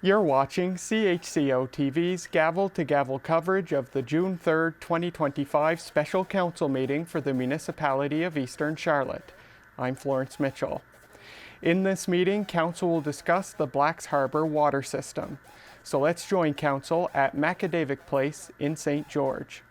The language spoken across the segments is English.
You're watching CHCO-TV's gavel-to-gavel coverage of the June 3rd, 2025 Special Council meeting for the Municipality of Eastern Charlotte. I'm Florence Mitchell. In this meeting, Council will discuss the Blacks Harbour water system. So let's join Council at Macadavic Place in St. George.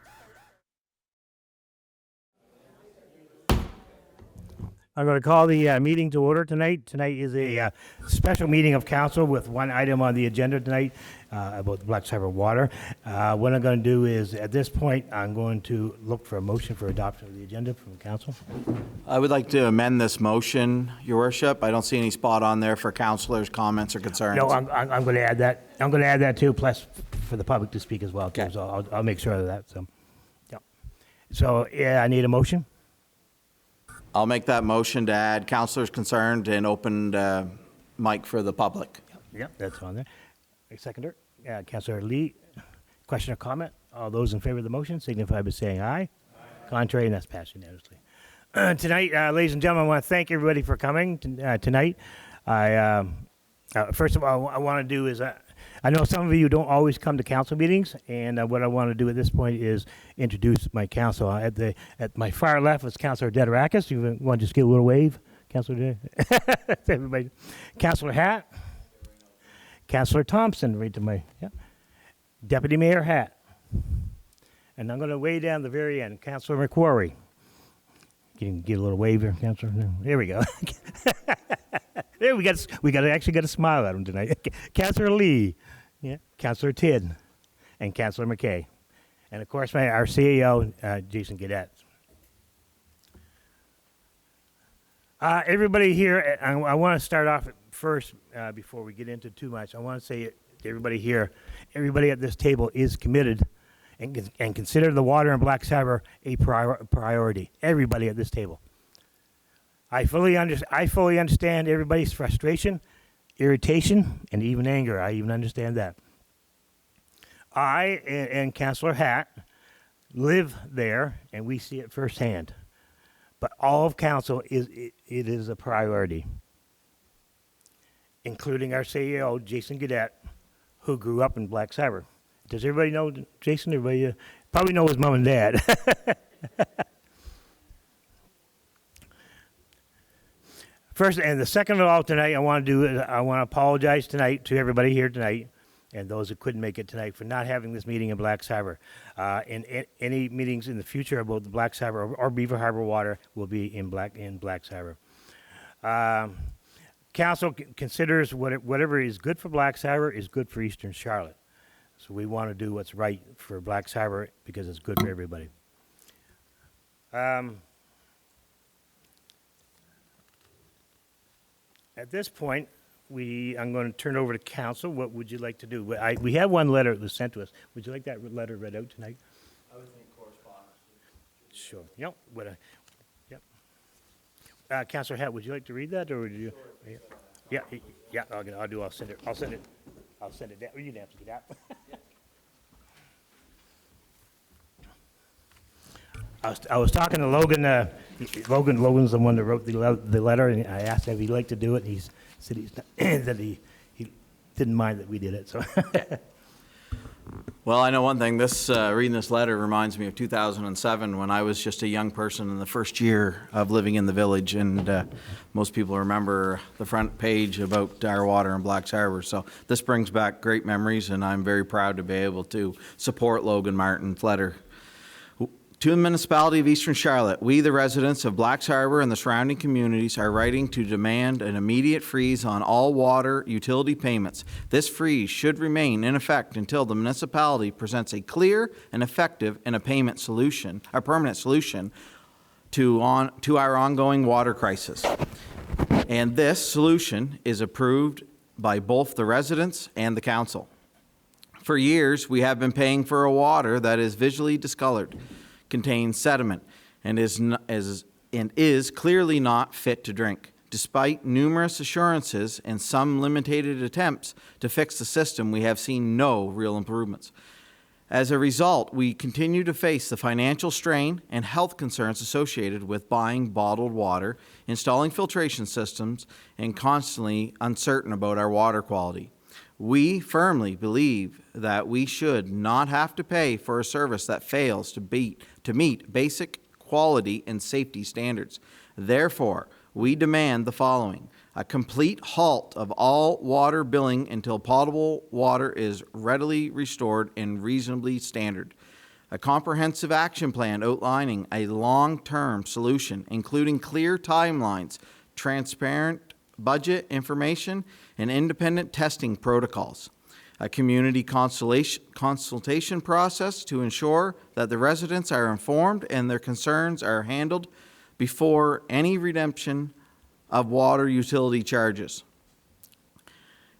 I'm going to call the meeting to order tonight. Tonight is a special meeting of council with one item on the agenda tonight about the Blacks Harbour water. What I'm going to do is, at this point, I'm going to look for a motion for adoption of the agenda from council. I would like to amend this motion, Your Worship. I don't see any spot on there for councillors' comments or concerns. No, I'm going to add that. I'm going to add that too, plus for the public to speak as well. Too, Okay. so I'll make sure of that. So, yeah. So I need a motion. I'll make that motion to add councillors concerned and open mic for the public. Yep, that's on there. Seconder, Councillor Lee. Question or comment? All those in favor of the motion signify by saying aye. Aye. Contrary, and that's passed unanimously. Tonight, ladies and gentlemen, I want to thank everybody for coming tonight. First of all, I want to do is, I know some of you don't always come to council meetings, and what I want to do at this point is introduce my council. At my far left is Councillor Dedorakis. You want to just give a little wave, Councillor? Everybody. Councillor Hatt. Councillor Thompson, right to my, yeah. Deputy Mayor Hatt. And I'm going to way down the very end, Councillor McQuarrie. Can you get a little wave here, Councillor? There we go. There we actually got a smile at him tonight. Councillor Lee, yeah, Councillor Tidd, and Councillor McKay, and of course our CEO Jason Gaudette. Everybody here, I want to start off first before we get into too much. I want to say to everybody here, everybody at this table is committed and consider the water in Blacks Harbour a priority. Everybody at this table. I fully understand everybody's frustration, irritation, and even anger. I even understand that. I and Councillor Hatt live there, and we see it firsthand. But all of council it is a priority, including our CEO, Jason Gaudette, who grew up in Blacks Harbour. Does everybody know Jason? Everybody probably know his mom and dad. First and the second of all tonight, I want to apologize tonight to everybody here tonight and those who couldn't make it tonight for not having this meeting in Blacks Harbour. And any meetings in the future about the Blacks Harbour or Beaver Harbour water will be in Blacks Harbour. Council considers whatever is good for Blacks Harbour is good for Eastern Charlotte. So we want to do what's right for Blacks Harbour because it's good for everybody. At this point, I'm going to turn over to council. What would you like to do? We have one letter that was sent to us. Would you like that letter read out tonight? I would think correspondence. Sure. Yep. Yep. Councillor Hatt, would you like to read that, or would you? Sure. Yeah. I'll send it. I'll send it down. You didn't have to get out. I was talking to Logan. Logan's the one that wrote the letter, and I asked him if he'd like to do it. And he said that he didn't mind that we did it. So. Well, I know one thing. Reading this letter reminds me of 2007 when I was just a young person in the first year of living in the village, and most people remember the front page about our water in Blacks Harbour. So this brings back great memories, and I'm very proud to be able to support Logan Martin's letter. To the Municipality of Eastern Charlotte, we, the residents of Blacks Harbour and the surrounding communities, are writing to demand an immediate freeze on all water utility payments. This freeze should remain in effect until the municipality presents a clear and effective and a permanent solution to our ongoing water crisis. And this solution is approved by both the residents and the council. For years, we have been paying for a water that is visually discolored, contains sediment, and is clearly not fit to drink. Despite numerous assurances and some limited attempts to fix the system, we have seen no real improvements. As a result, we continue to face the financial strain and health concerns associated with buying bottled water, installing filtration systems, and constantly uncertain about our water quality. We firmly believe that we should not have to pay for a service that fails to meet basic quality and safety standards. Therefore, we demand the following: a complete halt of all water billing until potable water is readily restored and reasonably standard. A comprehensive action plan outlining a long-term solution, including clear timelines, transparent budget information, and independent testing protocols. A community consultation process to ensure that the residents are informed and their concerns are handled before any redemption of water utility charges.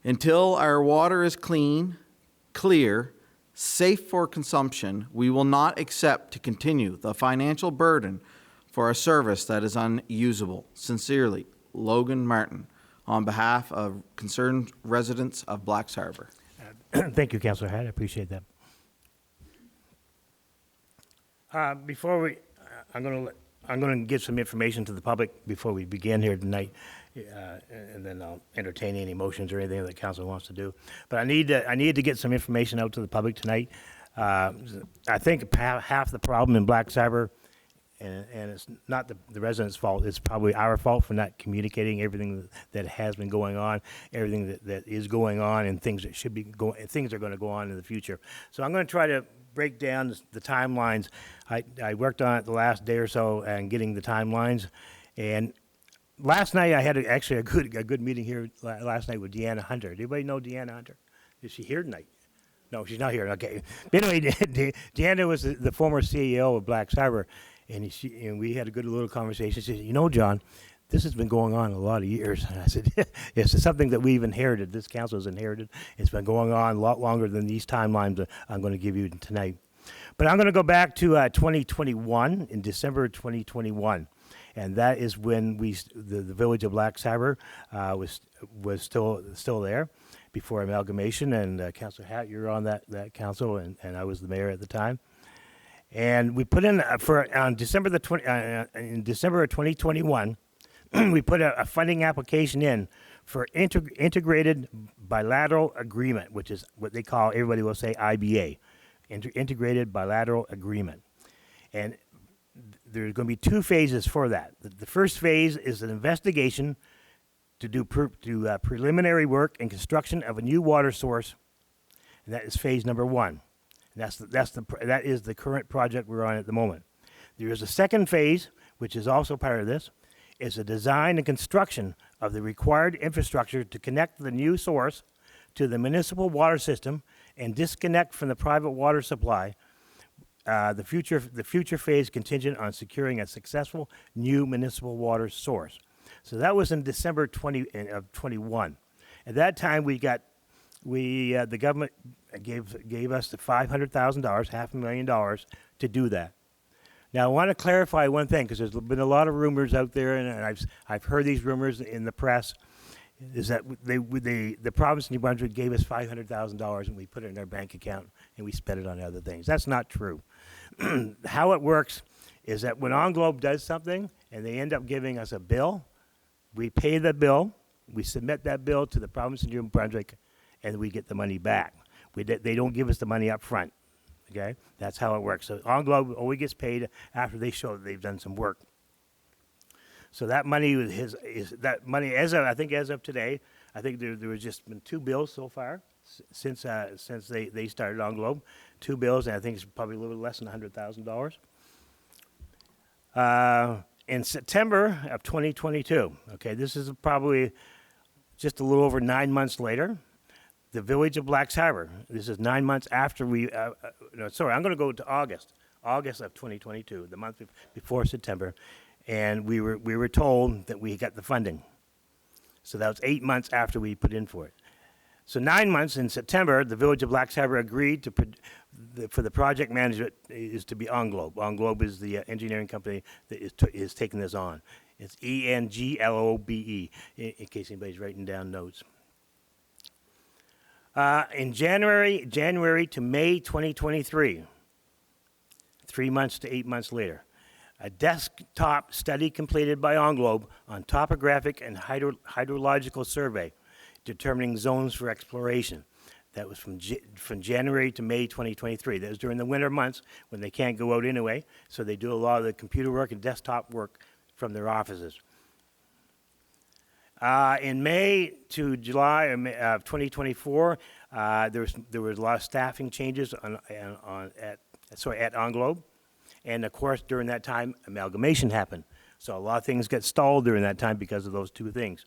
Until our water is clean, clear, safe for consumption, we will not accept to continue the financial burden for a service that is unusable. Sincerely, Logan Martin, on behalf of concerned residents of Blacks Harbor. Thank you, Councillor Hatt. I appreciate that. Before we, I'm going to give some information to the public before we begin here tonight, and then I'll entertain any motions or anything that the council wants to do. But I need to get some information out to the public tonight. I think half the problem in Blacks Harbor, and it's not the residents' fault, it's probably our fault for not communicating everything that has been going on, everything that is going on, and things that should be going, things are going to go on in the future. So I'm going to try to break down the timelines. I worked on it the last day or so and getting the timelines. And last night I had actually a good meeting here last night with Deanna Hunter. Anybody know Deanna Hunter? Is she here tonight? No, she's not here. Okay. But anyway, Deanna was the former CEO of Blacks Harbor, and we had a good little conversation. She said, "You know, John, this has been going on a lot of years." And I said, "It's something that we've inherited. This council has inherited. It's been going on a lot longer than these timelines that I'm going to give you tonight." But I'm going to go back to 2021, in December 2021. And that is when the village of Blacks Harbor was still there before amalgamation. And Councillor Hatt, you're on that council, and I was the mayor at the time. And we put in in December of 2021, we put a funding application in for integrated bilateral agreement, which is what they call, everybody will say IBA, integrated bilateral agreement. And there's going to be two phases for that. The first phase is an investigation to do preliminary work and construction of a new water source, and that is phase number one. And that is the current project we're on at the moment. There is a second phase, which is also part of this, is the design and construction of the required infrastructure to connect the new source to the municipal water system and disconnect from the private water supply. The future phase contingent on securing a successful new municipal water source. So that was in December 21. At that time, the government gave us the $500,000, $500,000 to do that. Now, I want to clarify one thing, because there's been a lot of rumors out there, and I've heard these rumors in the press, is that the province of New Brunswick gave us $500,000 and we put it in our bank account and we spent it on other things. That's not true. How it works is that when OnGlobe does something and they end up giving us a bill, we pay the bill, we submit that bill to the province of New Brunswick, and we get the money back. They don't give us the money up front. Okay, that's how it works. So OnGlobe always gets paid after they show that they've done some work. So that money is that money as of today. I think there was just been two bills so far since they started OnGlobe, two bills, and I think it's probably a little less than $100,000. In September of 2022, okay, this is probably just a little over 9 months later. The village of Blacks Harbor. This is 9 months after I'm going to go to August of 2022, the month before September, and we were told that we got the funding. So that was 8 months after we put in for it. So 9 months in September, the village of Blacks Harbor agreed for the project management is to be OnGlobe. OnGlobe is the engineering company that is taking this on. It's ENGLOBE, in case anybody's writing down notes. In January to May 2023, 3 months to 8 months later, a desktop study completed by OnGlobe on topographic and hydrological survey determining zones for exploration. That was from January to May 2023. That was during the winter months when they can't go out anyway, so they do a lot of the computer work and desktop work from their offices. In May to July of 2024, there was a lot of staffing changes at OnGlobe, and of course during that time amalgamation happened. So a lot of things get stalled during that time because of those two things.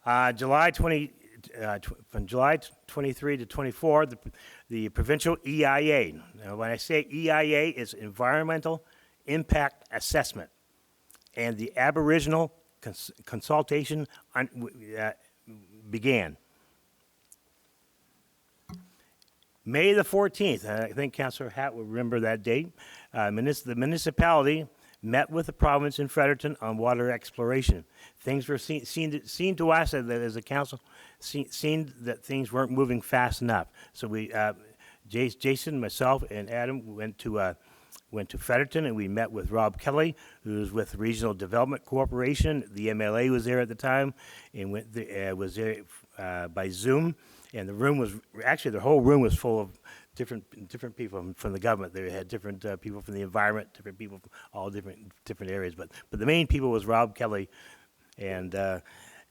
From July 23 to 24, the provincial EIA. Now, when I say EIA, it's Environmental Impact Assessment, and the Aboriginal consultation began. May the 14th, I think Councillor Hatt will remember that date, the municipality met with the province in Fredericton on water exploration. Things were seen to us as a council, seen that things weren't moving fast enough. So we, Jason, myself, and Adam went to Fredericton, and we met with Rob Kelly, who was with Regional Development Corporation. The MLA was there at the time, and was there by Zoom. And the room was actually, the whole room was full of different people from the government. They had different people from the environment, different people from all different areas. But the main people was Rob Kelly. And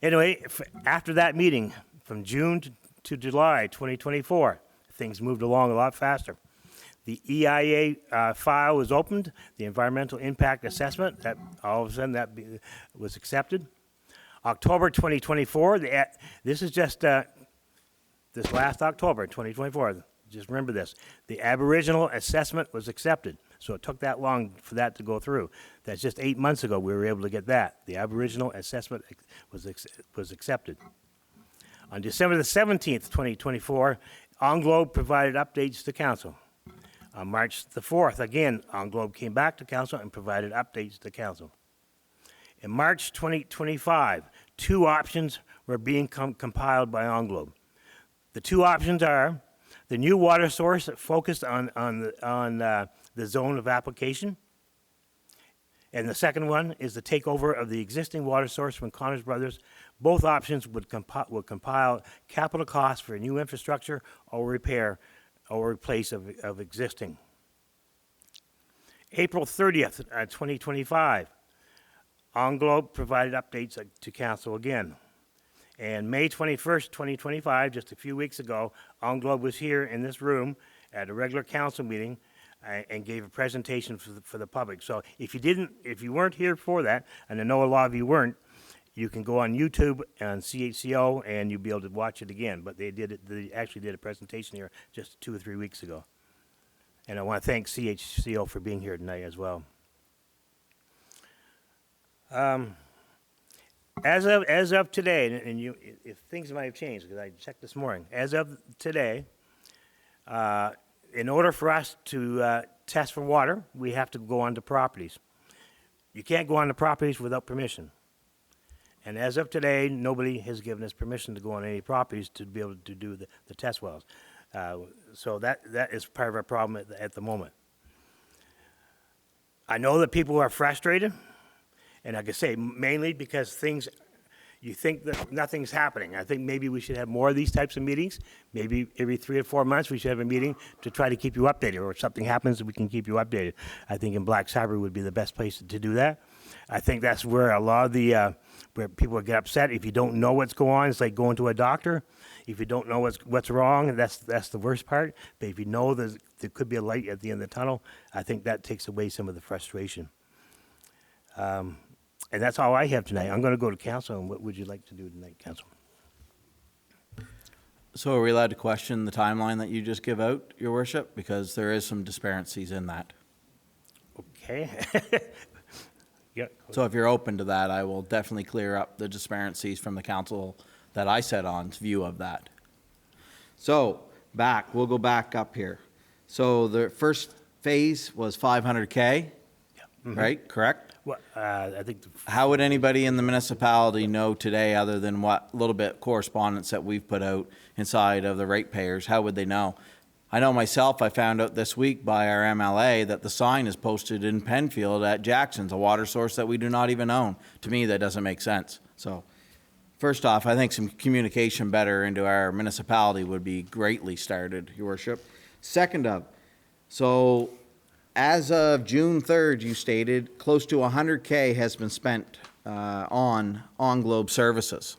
anyway, after that meeting, from June to July 2024, things moved along a lot faster. The EIA file was opened, the Environmental Impact Assessment, that all of a sudden was accepted. October 2024, this is just this last October 2024, just remember this, the Aboriginal assessment was accepted. So it took that long for that to go through. That's just 8 months ago we were able to get that. The Aboriginal assessment was accepted. On December the 17th, 2024, OnGlobe provided updates to Council. On March the 4th, again, OnGlobe came back to Council and provided updates to Council. In March 2025, 2 options were being compiled by OnGlobe. The 2 options are the new water source focused on the zone of application, and the second one is the takeover of the existing water source from Connors Brothers. Both options would compile capital costs for new infrastructure or repair or replace of existing. April 30th, 2025, OnGlobe provided updates to Council again. And May 21st, 2025, just a few weeks ago, OnGlobe was here in this room at a regular council meeting and gave a presentation for the public. So if you weren't here for that, and I know a lot of you weren't, you can go on YouTube and CHCO and you'll be able to watch it again. But they actually did a presentation here just 2 or 3 weeks ago. And I want to thank CHCO for being here tonight as well. As of today, and if things might have changed, because I checked this morning, as of today, in order for us to test for water, we have to go onto properties. You can't go onto properties without permission. And as of today, nobody has given us permission to go on any properties to be able to do the test wells. So that is part of our problem at the moment. I know that people are frustrated, and like I say, mainly because you think that nothing's happening. I think maybe we should have more of these types of meetings. Maybe every 3 or 4 months we should have a meeting to try to keep you updated, or if something happens, we can keep you updated. I think in Black Cyber would be the best place to do that. I think that's where a lot of where people get upset. If you don't know what's going on, it's like going to a doctor. If you don't know what's wrong, that's the worst part. But if you know there could be a light at the end of the tunnel, I think that takes away some of the frustration. And that's all I have tonight. I'm going to go to council. And what would you like to do tonight, council? So are we allowed to question the timeline that you just give out, Your Worship? Because there is some disparities in that. Okay. Yeah. So if you're open to that, I will definitely clear up the disparities from the council that I set on's view of that. So we'll go back up here. So the first phase was 500K, right? Correct? Well, I think. How would anybody in the municipality know today, other than what little bit correspondence that we've put out inside of the ratepayers? How would they know? I know myself, I found out this week by our MLA that the sign is posted in Penfield at Jackson's, a water source that we do not even own. To me, that doesn't make sense. So First off, I think some communication better into our municipality would be greatly started, Your Worship. Second up, so as of June 3rd, you stated close to $100K has been spent on globe services.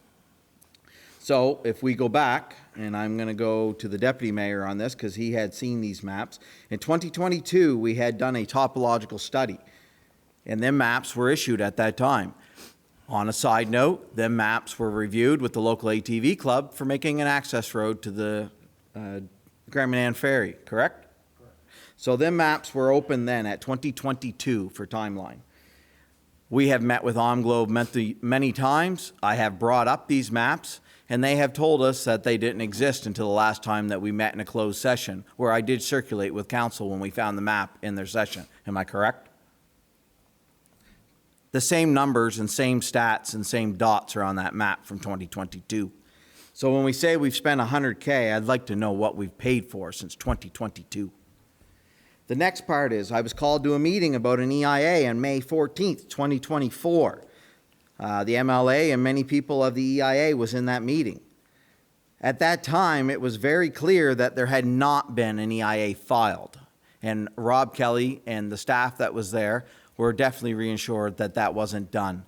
So if we go back, and I'm going to go to the deputy mayor on this because he had seen these maps. In 2022, we had done a topological study, and them maps were issued at that time. On a side note, them maps were reviewed with the local ATV club for making an access road to the Grand Manan Ferry, correct? So them maps were open then at 2022 for timeline. We have met with OmGlobe many times. I have brought up these maps, and they have told us that they didn't exist until the last time that we met in a closed session, where I did circulate with council when we found the map in their session. Am I correct? The same numbers and same stats and same dots are on that map from 2022. So when we say we've spent $100K, I'd like to know what we've paid for since 2022. The next part is I was called to a meeting about an EIA on May 14th, 2024. The MLA and many people of the EIA was in that meeting. At that time, it was very clear that there had not been an EIA filed. And Rob Kelly and the staff that was there were definitely reassured that that wasn't done.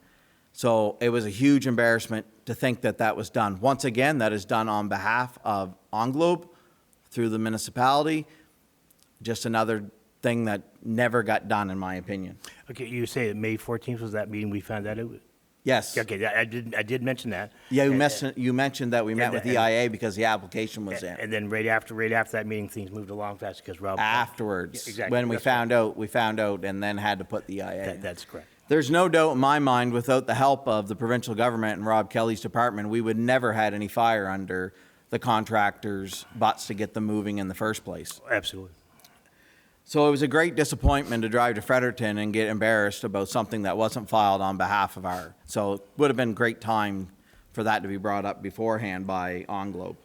So it was a huge embarrassment to think that that was done. Once again, that is done on behalf of OnGlobe through the municipality. Just another thing that never got done, in my opinion. Okay, you say that May 14th was that meeting we found that out? Yes. Okay, I did mention that. Yeah, you mentioned that we met with EIA because the application was in. And then right after that meeting, things moved along fast because Rob. Afterwards, Yeah, exactly. when we found out and then had to put the EIA in. That's correct. There's no doubt in my mind, without the help of the provincial government and Rob Kelly's department, we would never had any fire under the contractors' butts to get them moving in the first place. Absolutely. So it was a great disappointment to drive to Fredericton and get embarrassed about something that wasn't filed on behalf of our. So it would have been great time for that to be brought up beforehand by OnGlobe.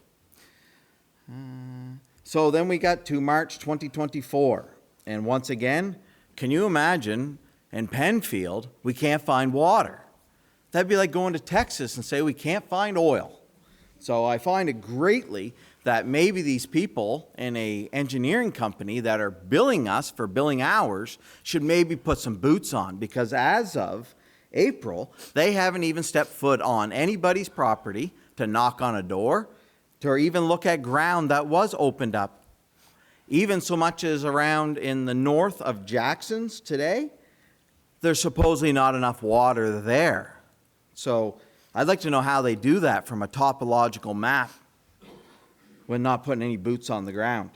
So then we got to March 2024. And once again, can you imagine in Penfield, we can't find water? That'd be like going to Texas and say we can't find oil. So I find it greatly that maybe these people in a engineering company that are billing us for billing hours should maybe put some boots on, because as of April, they haven't even stepped foot on anybody's property to knock on a door, to even look at ground that was opened up. Even so much as around in the north of Jackson's today, there's supposedly not enough water there. So I'd like to know how they do that from a topological map when not putting any boots on the ground.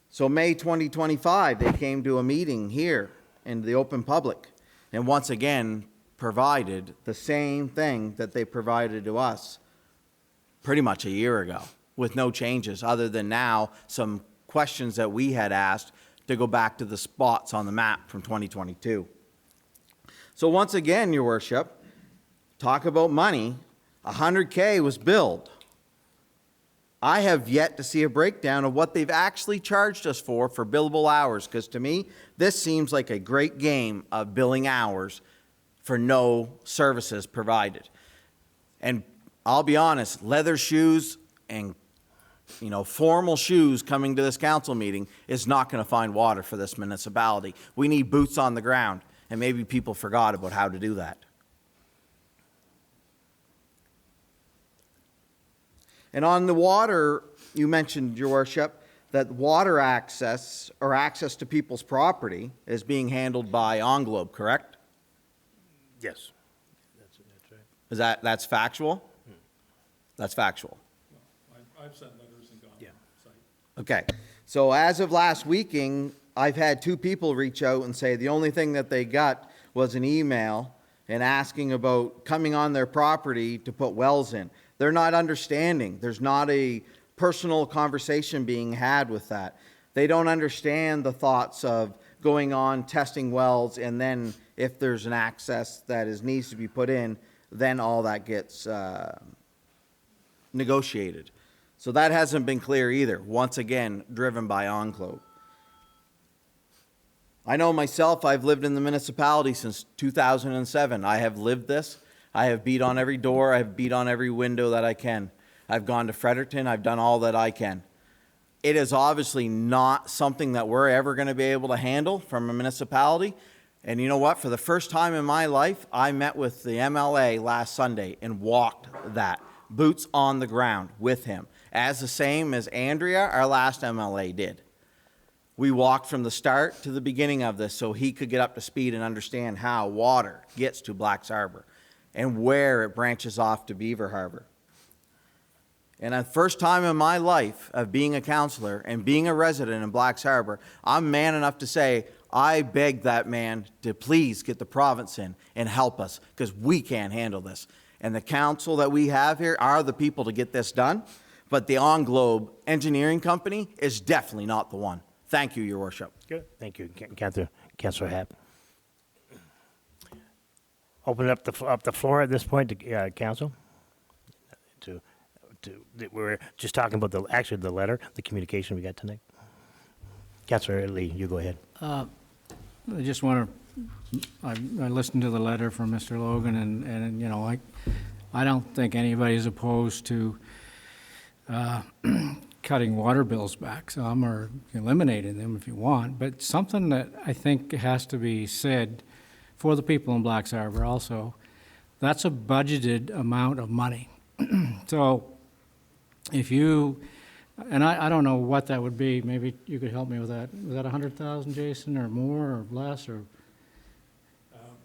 So May 2025, they came to a meeting here in the open public and once again provided the same thing that they provided to us pretty much a year ago with no changes other than now some questions that we had asked to go back to the spots on the map from 2022. So once again, Your Worship, talk about money, $100K was billed. I have yet to see a breakdown of what they've actually charged us for billable hours, because to me, this seems like a great game of billing hours for no services provided. And I'll be honest, leather shoes and formal shoes coming to this council meeting is not going to find water for this municipality. We need boots on the ground, and maybe people forgot about how to do that. And on the water, you mentioned, Your Worship, that water access or access to people's property is being handled by OnGlobe, correct? Yes. That's right. That's factual? That's factual. I've sent letters and gone Yeah. site. Okay. So as of last weekend, I've had 2 people reach out and say the only thing that they got was an email and asking about coming on their property to put wells in. They're not understanding. There's not a personal conversation being had with that. They don't understand the thoughts of going on, testing wells, and then if there's an access that needs to be put in, then all that gets negotiated. So that hasn't been clear either. Once again, driven by OnGlobe. I know myself, I've lived in the municipality since 2007. I have lived this. I have beat on every door. I've beat on every window that I can. I've gone to Fredericton. I've done all that I can. It is obviously not something that we're ever going to be able to handle from a municipality. And you know what? For the first time in my life, I met with the MLA last Sunday and walked that, boots on the ground with him, as the same as Andrea, our last MLA, did. We walked from the start to the beginning of this so he could get up to speed and understand how water gets to Blacks Harbor and where it branches off to Beaver Harbor. And the first time in my life of being a counselor and being a resident in Blacks Harbor, I'm man enough to say, I beg that man to please get the province in and help us, because we can't handle this. And the council that we have here are the people to get this done, but the On Globe Engineering Company is definitely not the one. Thank you, Your Worship. Good. Thank you, Councillor Happ. Open up the floor at this point to council. We're just talking about the letter, the communication we got tonight. Councillor Lee, you go ahead. I just want to, I listened to the letter from Mr. Logan, and you know, I don't think anybody's opposed to cutting water bills back some or eliminating them if you want, but something that I think has to be said for the people in Blacks Harbor also, that's a budgeted amount of money. So if you, and I don't know what that would be, maybe you could help me with that. Was that 100,000, Jason, or more, or less, or?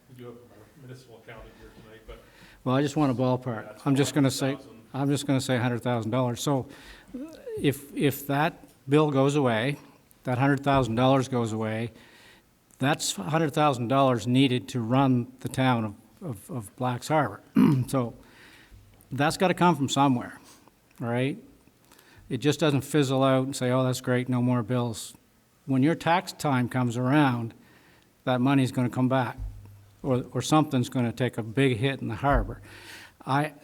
We do have our municipal accountant here tonight, but. Well, I just want a ballpark. I'm just going to say $100,000. So if that bill goes away, that $100,000 goes away, that's $100,000 needed to run the town of Blacks Harbor. So that's got to come from somewhere, all right? It just doesn't fizzle out and say, oh, that's great, no more bills. When your tax time comes around, that money's going to come back, or something's going to take a big hit in the harbor.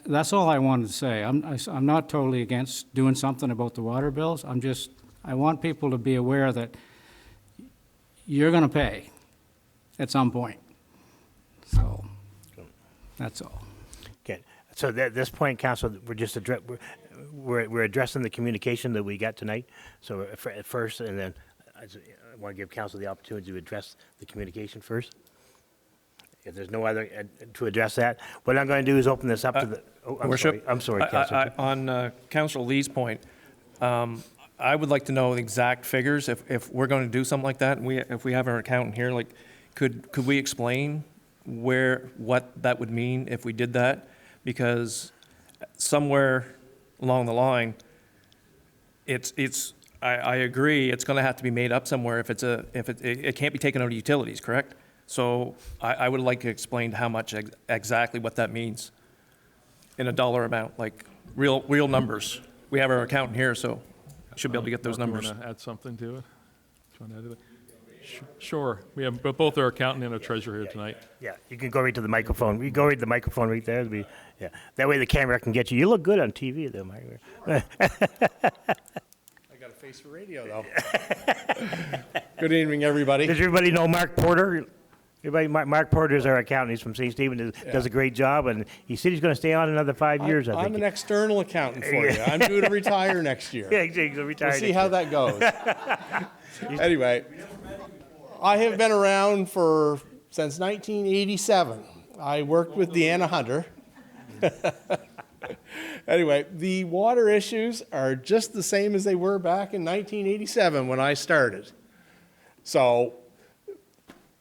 That's all I wanted to say. I'm not totally against doing something about the water bills. I want people to be aware that you're going to pay at some point. So that's all. Okay. So at this point, Council, we're just we're addressing the communication that we got tonight. So at first, and then I want to give Council the opportunity to address the communication first. If there's no other to address that, what I'm going to do is open this up to the. Oh, I'm sorry, Councilor. On Councilor Lee's point, I would like to know the exact figures. If we're going to do something like that, and if we have our accountant here, like, could we explain what that would mean if we did that? Because somewhere along the line, I agree, it's going to have to be made up somewhere. If it can't be taken out of utilities, correct? So I would like to explain how much exactly what that means in a dollar amount, like real numbers. We have our accountant here, so should be able to get those numbers. Do you want to add something to it? Do you want to add to it? Sure. We have both our accountant and our treasurer here tonight. Yeah, you can go right to the microphone. You go right to the microphone right there. Yeah, that way the camera can get you. You look good on TV, though, Mike. I got a face for radio, though. Good evening, everybody. Does everybody know Mark Porter? Mark Porter is our accountant. He's from St. Stephen. Does a great job, and he said he's going to stay on another 5 years. I think. I'm an external accountant for you. I'm due to retire next year. Yeah, he's going to retire. We'll see how that goes. Anyway, I have been around since 1987. I worked with Deanna Hunter. Anyway, the water issues are just the same as they were back in 1987 when I started. So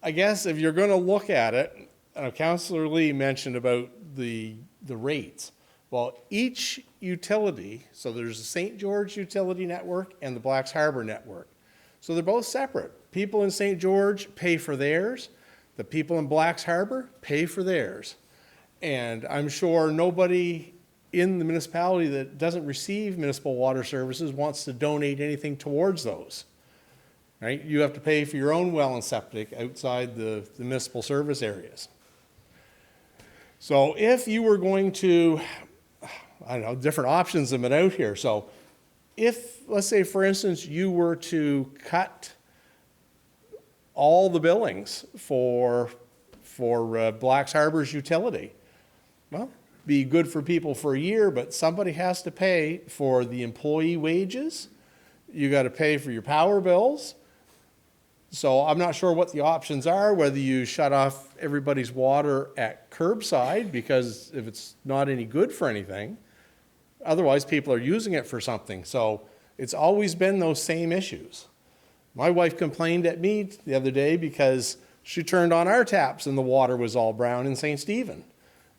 I guess if you're going to look at it, Councillor Lee mentioned about the rates. Well, each utility, so there's the St. George utility network and the Blacks Harbor network. So they're both separate. People in St. George pay for theirs. The people in Blacks Harbor pay for theirs. And I'm sure nobody in the municipality that doesn't receive municipal water services wants to donate anything towards those. Right? You have to pay for your own well and septic outside the municipal service areas. So if you were going to, I don't know, different options have been out here. So if, let's say, for instance, you were to cut all the billings for Blacks Harbor's utility, well, be good for people for a year, but somebody has to pay for the employee wages. You got to pay for your power bills. So I'm not sure what the options are, whether you shut off everybody's water at curbside, because if it's not any good for anything, otherwise people are using it for something. So it's always been those same issues. My wife complained at me the other day because she turned on our taps and the water was all brown in St. Stephen.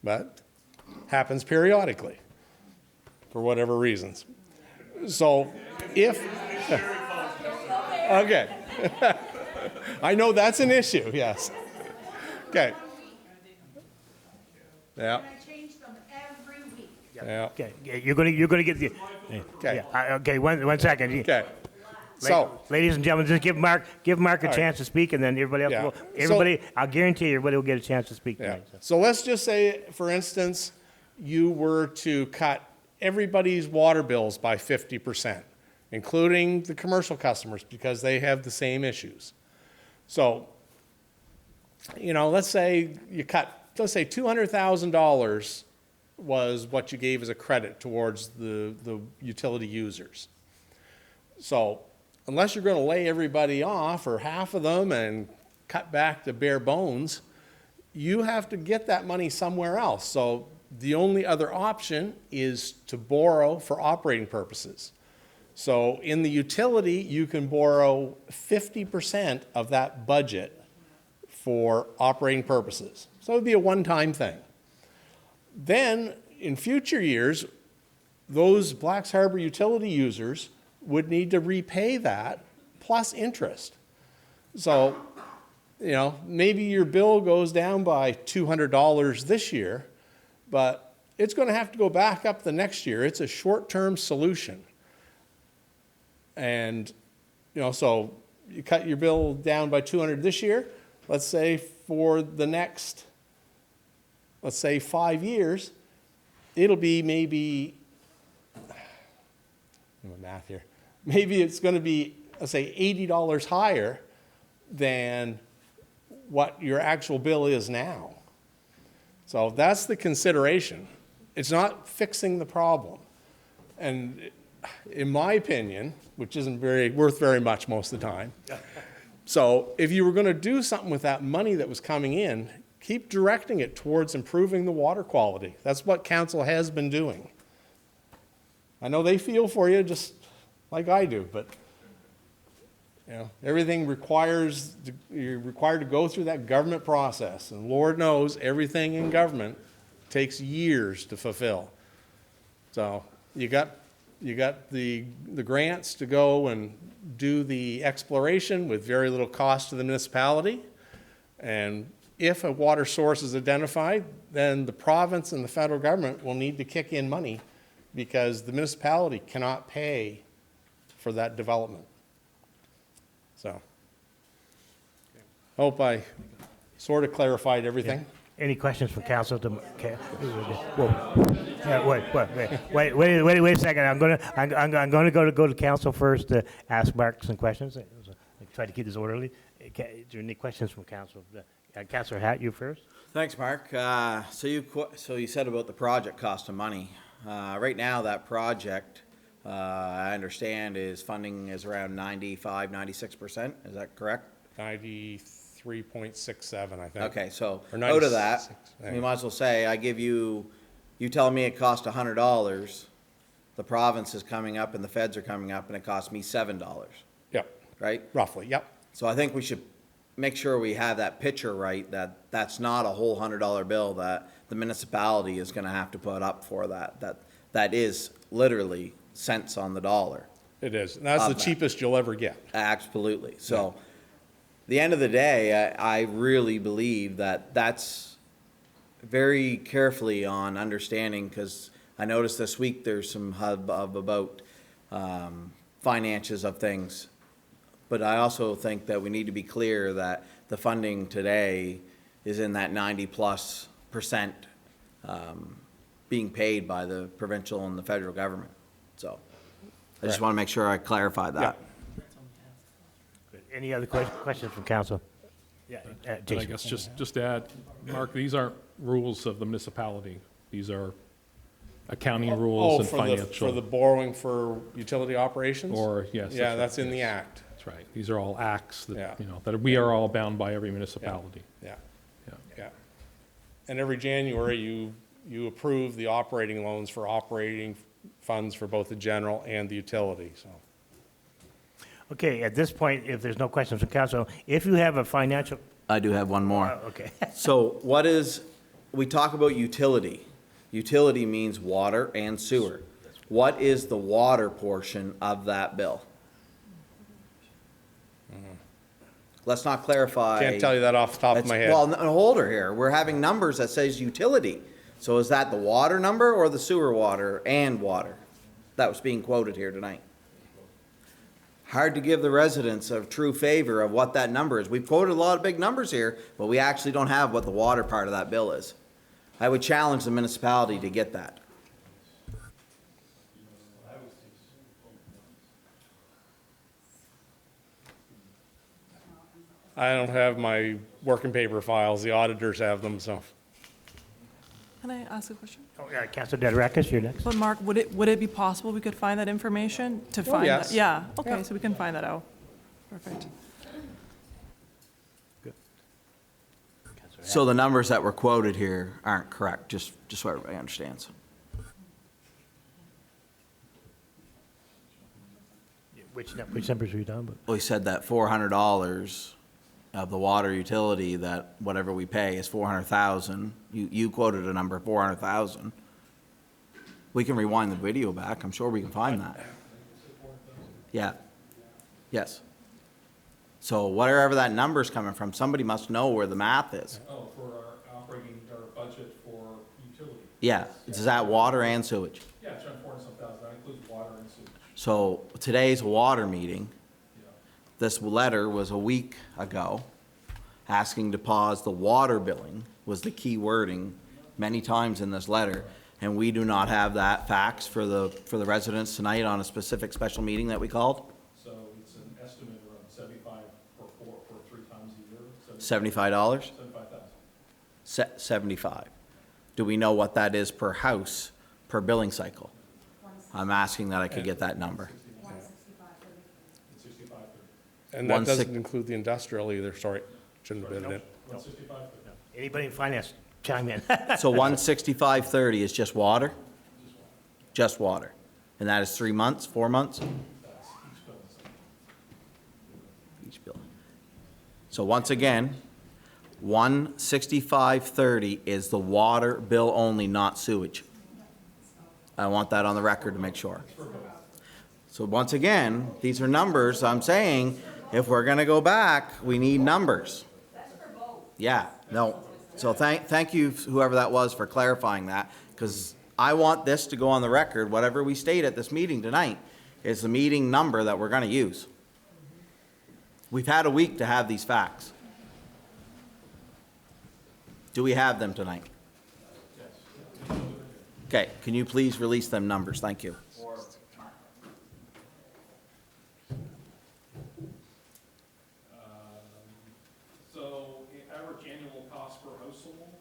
But happens periodically for whatever reasons. So if, okay. I know that's an issue, yes. Okay. Yeah. And I change them every week. Yeah. Okay, you're gonna get the, Okay. yeah, okay, one second. Okay. So, Ladies and gentlemen, just give Mark a right. chance to speak, and then everybody else Yeah. will, So- everybody, I'll guarantee you, everybody will get a chance to speak yeah. tonight. so. So let's just say, for instance, you were to cut everybody's water bills by 50%, including the commercial customers, because they have the same issues. So, you know, let's say $200,000 was what you gave as a credit towards the utility users. So unless you're going to lay everybody off or half of them and cut back to bare bones, you have to get that money somewhere else. So the only other option is to borrow for operating purposes. So in the utility, you can borrow 50% of that budget for operating purposes. So it would be a one-time thing. Then, in future years, those Blacks Harbor utility users would need to repay that plus interest. So, you know, maybe your bill goes down by $200 this year, but it's going to have to go back up the next year. It's a short-term solution. And, you know, so you cut your bill down by $200 this year. Let's say for the next, let's say 5 years, it'll be maybe, math here, maybe it's going to be, let's say $80 higher than what your actual bill is now. So that's the consideration. It's not fixing the problem. And in my opinion, which isn't worth very much most of the time, so if you were going to do something with that money that was coming in, keep directing it towards improving the water quality. That's what council has been doing. I know they feel for you just like I do, but you know, everything you're required to go through that government process, and Lord knows everything in government takes years to fulfill. So you got the grants to go and do the exploration with very little cost to the municipality. And if a water source is identified, then the province and the federal government will need to kick in money because the municipality cannot pay for that development. So, hope I sort of clarified everything. Any questions from council? Wait a second. I'm gonna go to council first to ask Mark some questions. Try to keep this orderly. Is there any questions from council? Councilor Hatt, you first. Thanks, Mark. So you said about the project cost of money. Right now, that project, I understand, funding is around 95, 96%. Is that correct? 93.67, I think. Okay, so Or out of that, 96, we might as well say I give you tell me it cost $100. The province is coming up and the feds are coming up, and it cost me $7. Yep, Right? roughly, yep. So I think we should make sure we have that picture right, that's not a whole $100 bill that the municipality is going to have to put up for that is literally cents on the dollar. It is. And that's the Of that. cheapest you'll ever get. Absolutely. So the end of the day, I really believe that's very carefully on understanding, because I noticed this week there's some hubbub about finances of things. But I also think that we need to be clear that the funding today is in that 90+% being paid by the provincial and the federal government. So I just want to make sure I clarify that. Any other questions from council? Yeah, And I Jason. guess just to add, Mark, these aren't rules of the municipality. These are accounting Oh, rules and for financial. the borrowing for utility operations? Or, yes. Yeah, right, that's in the yes. act. That's right. These are all acts Yeah. that, that we are all bound by, every municipality. Yeah, Yeah. yeah. And every January, you approve the operating loans for operating funds for both the general and the utility, so. Okay, at this point, if there's no questions from council, if you have a financial, I do have one more. okay. So what is, we talk about utility. Utility means water and sewer. What is the water portion of that bill? Let's not clarify. Can't tell you that off the top of my head. Well, hold her here. We're having numbers that says utility. So is that the water number or the sewer water and water? That was being quoted here tonight. Hard to give the residents a true favor of what that number is. We've quoted a lot of big numbers here, but we actually don't have what the water part of that bill is. I would challenge the municipality to get that. I don't have my working paper files, the auditors have them, so. Can I ask a question? Oh, yeah, Councilor Dederakis, you're next. But Mark, would it be possible we could find that information to find yes. that? Yeah, okay, Yeah. so we can find that out. Perfect. So the numbers that were quoted here aren't correct, just so everybody understands. Which numbers are you talking about? We said that $400 of the water utility, that whatever we pay is 400,000. You quoted a number, 400,000. We can rewind the video back. I'm sure we can find that. Yeah. Yes. So wherever that number's coming from, somebody must know where the math is. Oh, for our operating, our budget for utility. Yeah. Is that water and sewage? Yeah, it's around 400-some thousand. That includes water and sewage. So today's water meeting, this letter was a week ago, asking to pause the water billing was the key wording many times in this letter. And we do not have that fax for the residents tonight on a specific special meeting that we called. So it's an estimate around 75 for 3 times a year. $75? 75,000. 75. Do we know what that is per house, per billing cycle? I'm asking that I could get that number. 65. And that 16 doesn't include the industrial either, sorry, shouldn't have been in it. 165. Anybody in finance, chime in. So 165.30 is just water? Just water. And that is 3 months, 4 months? Each bill. So once again, 165.30 is the water bill only, not sewage. I want that on the record to make sure. So once again, these are numbers. I'm saying, if we're gonna go back, we need numbers. Yeah, no. So thank you, whoever that was, for clarifying that, because I want this to go on the record. Whatever we state at this meeting tonight is the meeting number that we're gonna use. We've had a week to have these facts. Do we have them tonight? Okay, can you please release them numbers? Thank you. So average annual cost per household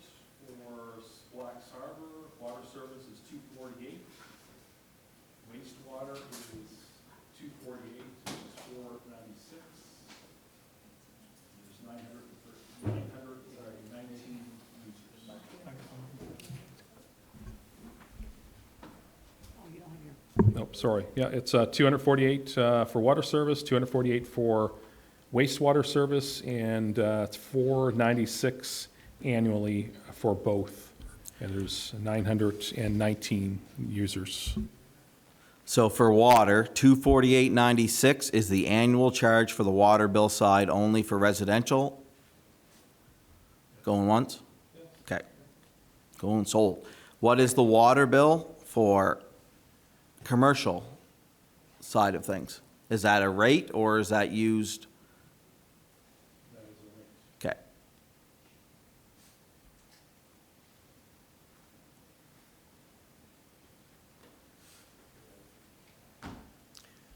for Black's Harbor, water service is $248. Wastewater is $248, which is $496. There's 19 users. Nope, sorry. Yeah, it's 248 for water service, 248 for wastewater service, and it's 496 annually for both. And there's 919 users. So for water, $248.96 is the annual charge for the water bill side only for residential. Going once? Okay. Going sold. What is the water bill for commercial side of things? Is that a rate or is that used? Okay.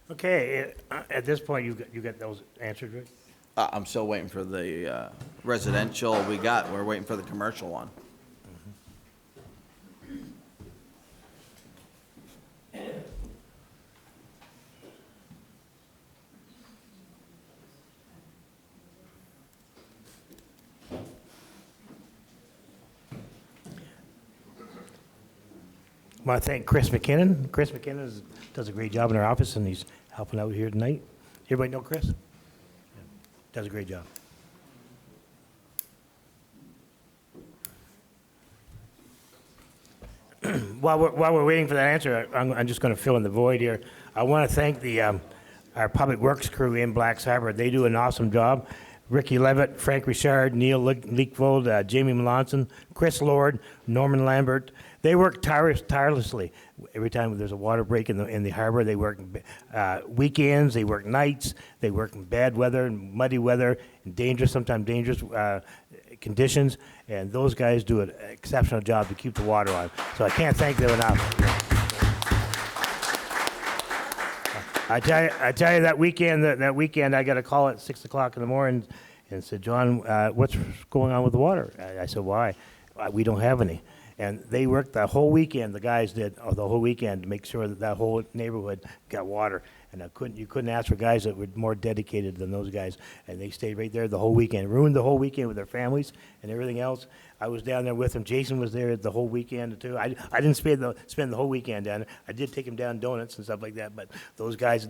Okay, at this point, you got those answered, right? I'm still waiting for the residential we're waiting for the commercial one. want to thank Chris McKinnon. Chris McKinnon does a great job in our office, and he's helping out here tonight. Everybody know Chris? Yeah. Does a great job. While we're waiting for that answer, I'm just going to fill in the void here. I want to thank our public works crew in Blacks Harbor. They do an awesome job. Ricky Levitt, Frank Richard, Neil Leakvold, Jamie Melanson, Chris Lord, Norman Lambert. They work tirelessly. Every time there's a water break in the harbor, they work weekends, they work nights, they work in bad weather, and muddy weather, and sometimes dangerous conditions. And those guys do an exceptional job to keep the water on. So I can't thank them enough. I tell you that weekend I got a call at 6 o'clock in the morning and said, John, what's going on with the water? I said, why? We don't have any. And they worked the whole weekend, the guys did, the whole weekend to make sure that whole neighborhood got water. And you couldn't ask for guys that were more dedicated than those guys. And they stayed right there the whole weekend, ruined the whole weekend with their families and everything else. I was down there with them. Jason was there the whole weekend too. I didn't spend the whole weekend down there. I did take him down donuts and stuff like that. But those guys,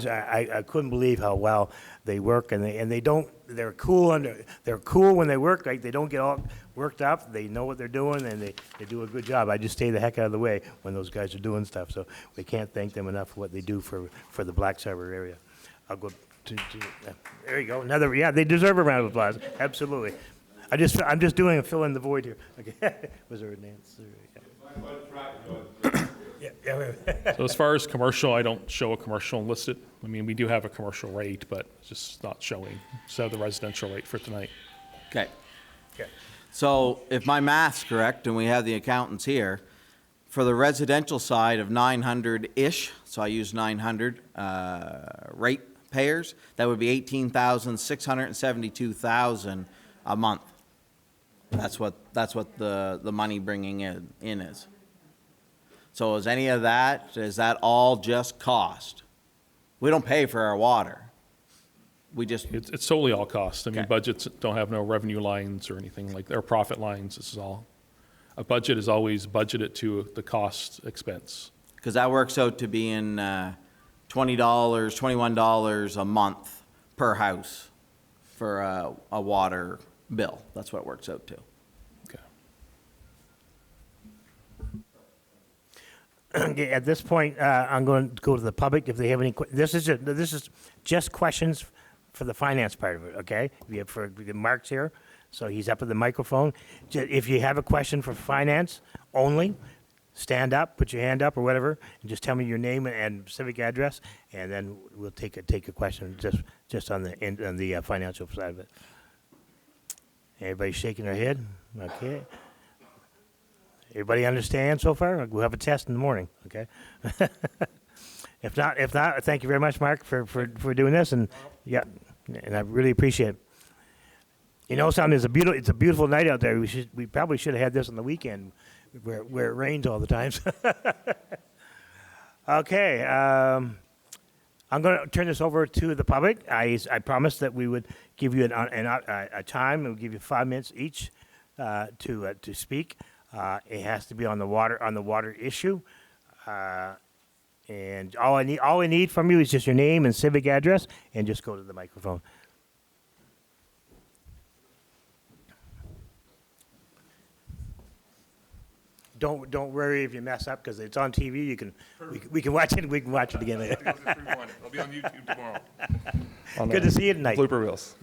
I couldn't believe how well they work, and they're cool when they work. Like, they don't get all worked up. They know what they're doing, and they do a good job. I just stay the heck out of the way when those guys are doing stuff. So we can't thank them enough for what they do for the Blacks Harbor area. I'll go to there you go. They deserve a round of applause. Absolutely. I'm just doing a fill in the void here. Okay. Was there an answer? Yeah. So as far as commercial, I don't show a commercial listed. I mean, we do have a commercial rate, but it's just not showing. So the residential rate for tonight. Okay. So if my math's correct, and we have the accountants here, for the residential side of 900-ish, so I use 900 rate payers, that would be $18,672,000 a month. That's what the money bringing in is. So is that all just cost? We don't pay for our water. We just. It's solely all cost. I mean, Okay. budgets don't have no revenue lines or anything like that, or profit lines. This is all. A budget is always budgeted to the cost expense. Because that works out to being $20, $21 a month per house for a water bill. That's what it works out to. Okay, at this point, I'm going to go to the public if they have any. This is just questions for the finance part of it. Okay, we have for Mark's here, so he's up at the microphone. If you have a question for finance only, stand up, put your hand up or whatever, and just tell me your name and civic address, and then we'll take a question just on the financial side of it. Everybody shaking their head? Okay. Everybody understand so far? We'll have a test in the morning, okay? If not, thank you very much, Mark, for doing this, and yeah, and I really appreciate it. You know something, it's a beautiful night out there. We probably should have had this on the weekend where it rains all the time. Okay, I'm going to turn this over to the public. I promised that we would give you a time, and we'll give you 5 minutes each to speak. It has to be on the water issue, and all I need from you is just your name and civic address, and just go to the microphone. Don't worry if you mess up, because it's on TV. We can watch it. We can watch it again later. I'll be on YouTube tomorrow. Good to see you tonight. Blooper reels.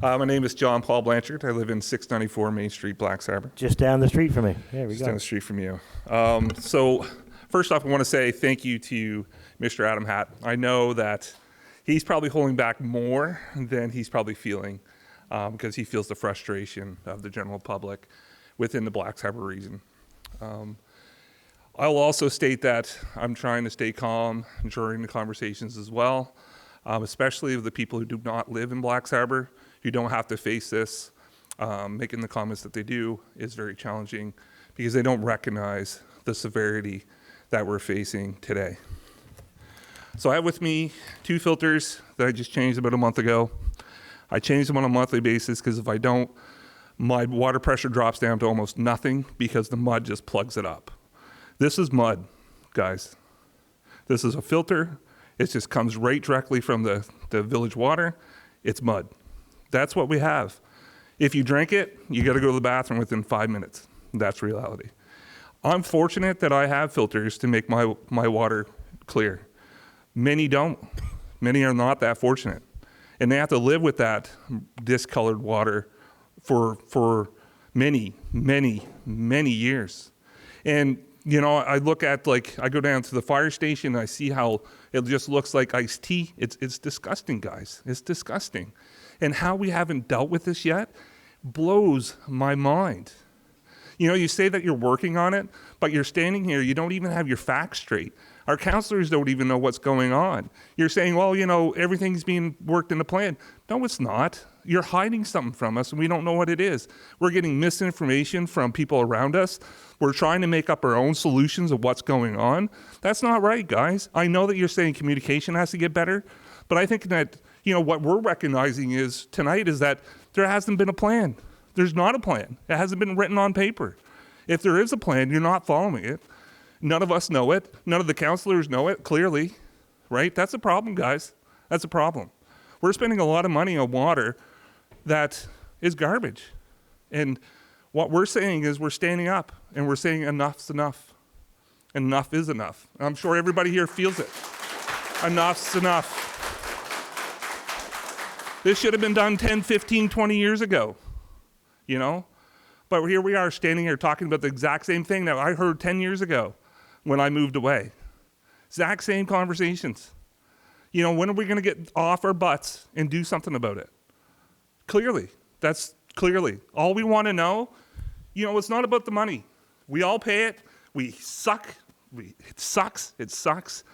My name is John Paul Blanchard. I live in 694 Main Street, Blacks Harbor. Just down the street from me. There we Just go. down the street from you. So first off, I want to say thank you to Mr. Adam Hatt. I know that he's probably holding back more than he's probably feeling, because he feels the frustration of the general public within the Blacks Harbor region. I will also state that I'm trying to stay calm during the conversations as well, especially with the people who do not live in Blacks Harbor, who don't have to face this. Making the comments that they do is very challenging because they don't recognize the severity that we're facing today. So I have with me 2 filters that I just changed about a month ago. I change them on a monthly basis because if I don't, my water pressure drops down to almost nothing because the mud just plugs it up. This is mud, guys. This is a filter. It just comes right directly from the village water. It's mud. That's what we have. If you drink it, you got to go to the bathroom within 5 minutes. That's reality. I'm fortunate that I have filters to make my water clear. Many don't. Many are not that fortunate. And they have to live with that discolored water for many, many, many years. And, you know, I look at, like, I go down to the fire station and I see how it just looks like iced tea. It's disgusting, guys. It's disgusting. And how we haven't dealt with this yet blows my mind. You know, you say that you're working on it, but you're standing here, you don't even have your facts straight. Our counselors don't even know what's going on. You're saying, well, you know, everything's being worked in the plan. No, it's not. You're hiding something from us, and we don't know what it is. We're getting misinformation from people around us. We're trying to make up our own solutions of what's going on. That's not right, guys. I know that you're saying communication has to get better, but I think that, you know, what we're recognizing is tonight is that there hasn't been a plan. There's not a plan. It hasn't been written on paper. If there is a plan, you're not following it. None of us know it. None of the counselors know it, clearly, right? That's a problem, guys. That's a problem. We're spending a lot of money on water that is garbage. And what we're saying is we're standing up and we're saying enough's enough. Enough is enough. I'm sure everybody here feels it. Enough's enough. This should have been done 10, 15, 20 years ago, you know? But here we are standing here talking about the exact same thing that I heard 10 years ago when I moved away. Exact same conversations. You know, when are we going to get off our butts and do something about it? Clearly, that's clearly. All we want to know, you know, it's not about the money. We all pay it. We suck. It sucks,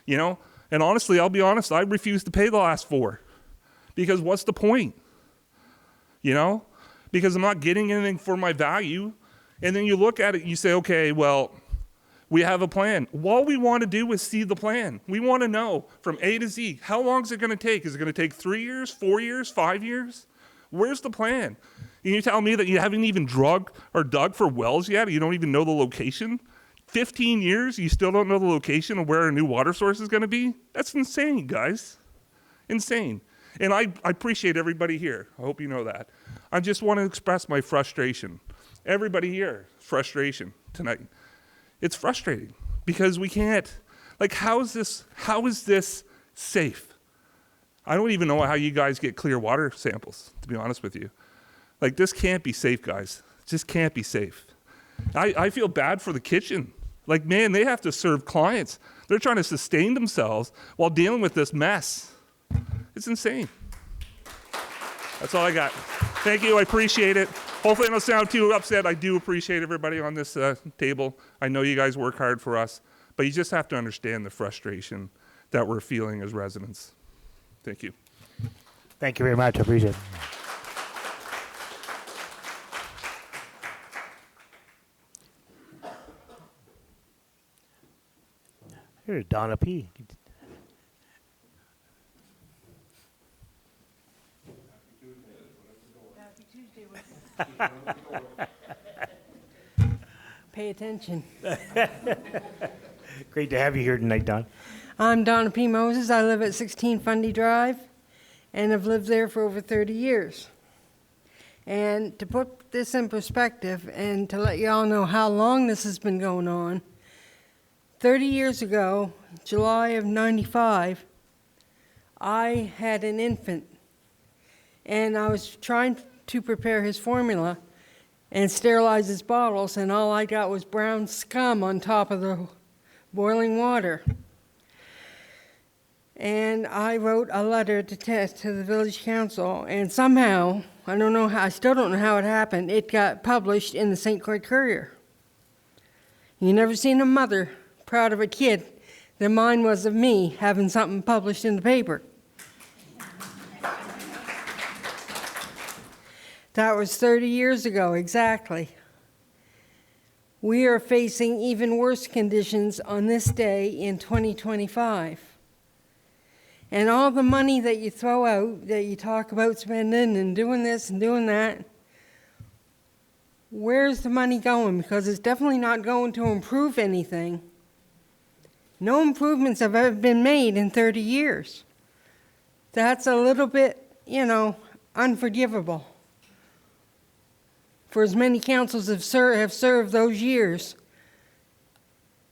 you know? And honestly, I'll be honest, I refuse to pay the last 4. Because what's the point? You know? Because I'm not getting anything for my value. And then you look at it and you say, okay, well, we have a plan. All we want to do is see the plan. We want to know from A to Z, how long is it going to take? Is it going to take 3 years, 4 years, 5 years? Where's the plan? And you tell me that you haven't even dug for wells yet? You don't even know the location? 15 years, you still don't know the location of where a new water source is going to be? That's insane, guys. Insane. And I appreciate everybody here. I hope you know that. I just want to express my frustration. Everybody here, frustration tonight. It's frustrating because we can't, like, how is this safe? I don't even know how you guys get clear water samples, to be honest with you. Like, this can't be safe, guys. It just can't be safe. I feel bad for the kitchen. Like, man, they have to serve clients. They're trying to sustain themselves while dealing with this mess. It's insane. That's all I got. Thank you. I appreciate it. Hopefully I don't sound too upset. I do appreciate everybody on this table. I know you guys work hard for us, but you just have to understand the frustration that we're feeling as residents. Thank you. Thank you very much. I appreciate it. Here's Donna P. Pay attention. Great to have you here tonight, Don. I'm Donna P. Moses. I live at 16 Fundy Drive, and I've lived there for over 30 years. And to put this in perspective and to let you all know how long this has been going on, 30 years ago, July of '95, I had an infant, and I was trying to prepare his formula and sterilize his bottles, and all I got was brown scum on top of the boiling water. And I wrote a letter to the village council, and somehow, I don't know how, I still don't know how it happened, it got published in the St. Croix Courier. You never seen a mother proud of a kid than mine was of me having something published in the paper. That was 30 years ago, exactly. We are facing even worse conditions on this day in 2025. And all the money that you throw out, that you talk about spending and doing this and doing that, where's the money going? Because it's definitely not going to improve anything. No improvements have ever been made in 30 years. That's a little bit, unforgivable. For as many councils have served those years,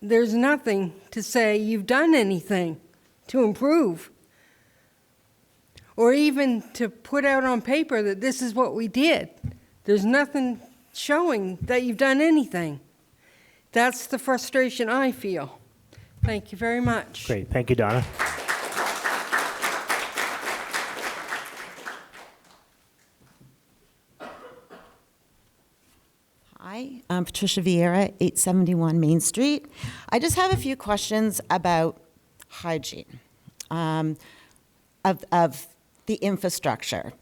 there's nothing to say you've done anything to improve, or even to put out on paper that this is what we did. There's nothing showing that you've done anything. That's the frustration I feel. Thank you very much. Great. Thank you, Donna. Hi, I'm Patricia Vieira, 871 Main Street. I just have a few questions about hygiene of the infrastructure.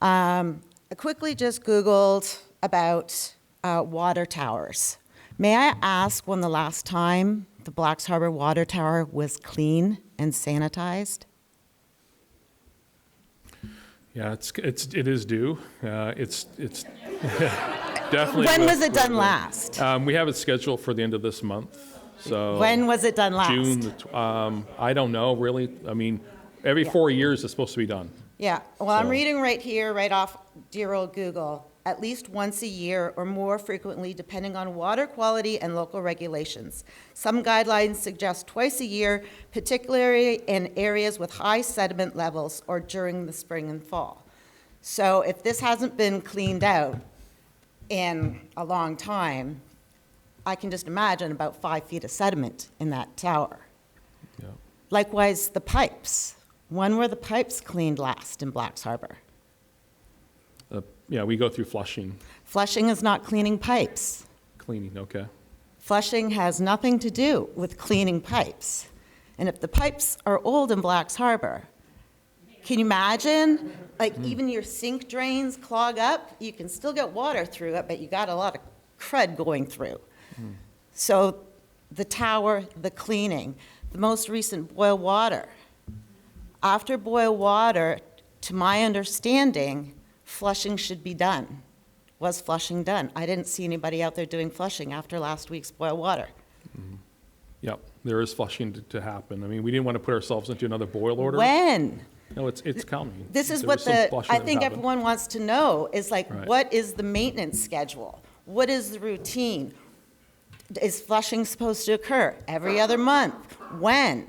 I quickly just Googled about water towers. May I ask when the last time the Blacks Harbor Water Tower was clean and sanitized? Yeah, it is due. It's definitely. When was it done last? We have it scheduled for the end of this month. So When was it done last? June. I don't know really. I mean, every 4 years it's supposed to be done. Yeah, well, I'm So- reading right here, right off dear old Google, at least once a year or more frequently, depending on water quality and local regulations. Some guidelines suggest twice a year, particularly in areas with high sediment levels or during the spring and fall. So if this hasn't been cleaned out in a long time, I can just imagine about 5 feet of sediment in that tower. Yeah. Likewise, the pipes. When were the pipes cleaned last in Blacks Harbor? Yeah, we go through flushing, Flushing is not cleaning pipes. cleaning. Okay. Flushing has nothing to do with cleaning pipes. And if the pipes are old in Blacks Harbor, can you imagine? Like even your sink drains clog up, you can still get water through it, but you got a lot of crud going through. So the tower, the cleaning, the most recent boil water. After boil water, to my understanding, flushing should be done. Was flushing done? I didn't see anybody out there doing flushing after last week's boil water. Yep, there is flushing to happen. I mean, we didn't want to put ourselves into another boil order. When? No, it's coming. This is There what was some flushing I that think happened. everyone wants to know, is like, Right. what is the maintenance schedule? What is the routine? Is flushing supposed to occur every other month? When?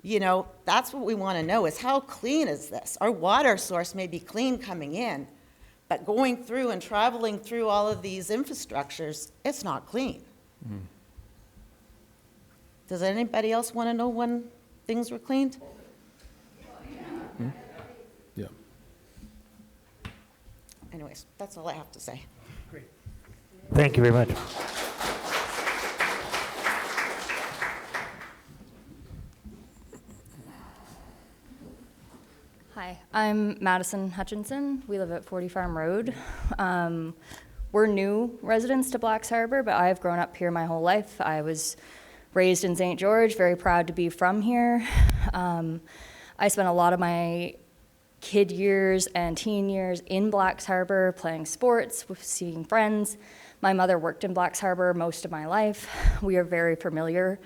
You know, that's what we want to know, is how clean is this? Our water source may be clean coming in, but going through and traveling through all of these infrastructures, it's not clean. Does anybody else want to know when things were cleaned? Yeah. Anyways, that's all I have to say. Thank you very much. Hi, I'm Madison Hutchinson. We live at 40 Farm Road. We're new residents to Blacks Harbor, but I've grown up here my whole life. I was raised in St. George, very proud to be from here. I spent a lot of my kid years and teen years in Blacks Harbor, playing sports, seeing friends. My mother worked in Blacks Harbor most of my life. We are very familiar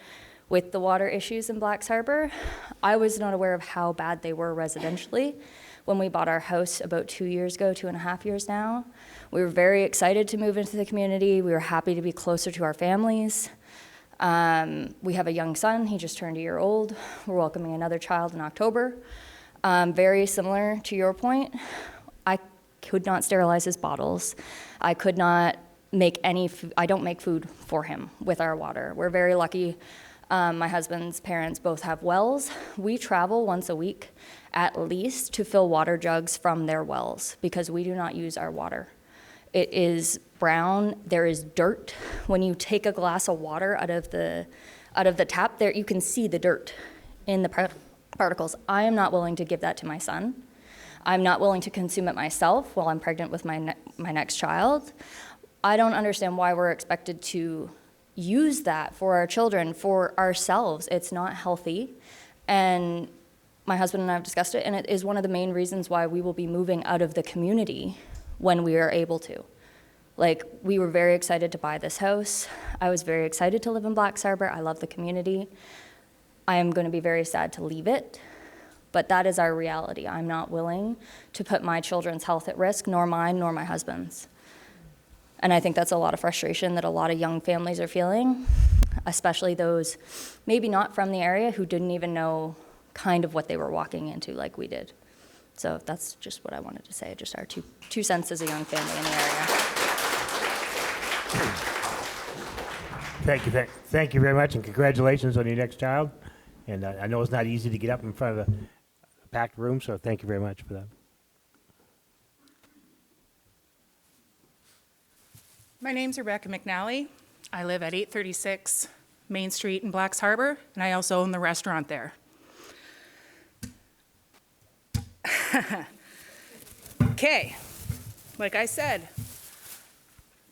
with the water issues in Blacks Harbor. I was not aware of how bad they were residentially when we bought our house about 2 years ago, 2.5 years now. We were very excited to move into the community. We were happy to be closer to our families. We have a young son. He just turned a year old. We're welcoming another child in October. Very similar to your point, I could not sterilize his bottles. I could not make any food. I don't make food for him with our water. We're very lucky. My husband's parents both have wells. We travel once a week at least to fill water jugs from their wells because we do not use our water. It is brown. There is dirt. When you take a glass of water out of the tap, there you can see the dirt in the particles. I am not willing to give that to my son. I'm not willing to consume it myself while I'm pregnant with my next child. I don't understand why we're expected to use that for our children, for ourselves. It's not healthy. And my husband and I have discussed it, and it is one of the main reasons why we will be moving out of the community when we are able to. Like, we were very excited to buy this house. I was very excited to live in Blacks Harbor. I love the community. I am going to be very sad to leave it, but that is our reality. I'm not willing to put my children's health at risk, nor mine, nor my husband's. And I think that's a lot of frustration that a lot of young families are feeling, especially those maybe not from the area who didn't even know kind of what they were walking into like we did. So that's just what I wanted to say, just our two cents as a young family in the area. Thank you very much, and congratulations on your next child. And I know it's not easy to get up in front of a packed room, so thank you very much for that. My name's Rebecca McNally. I live at 836 Main Street in Blacks Harbor, and I also own the restaurant there. Okay, like I said,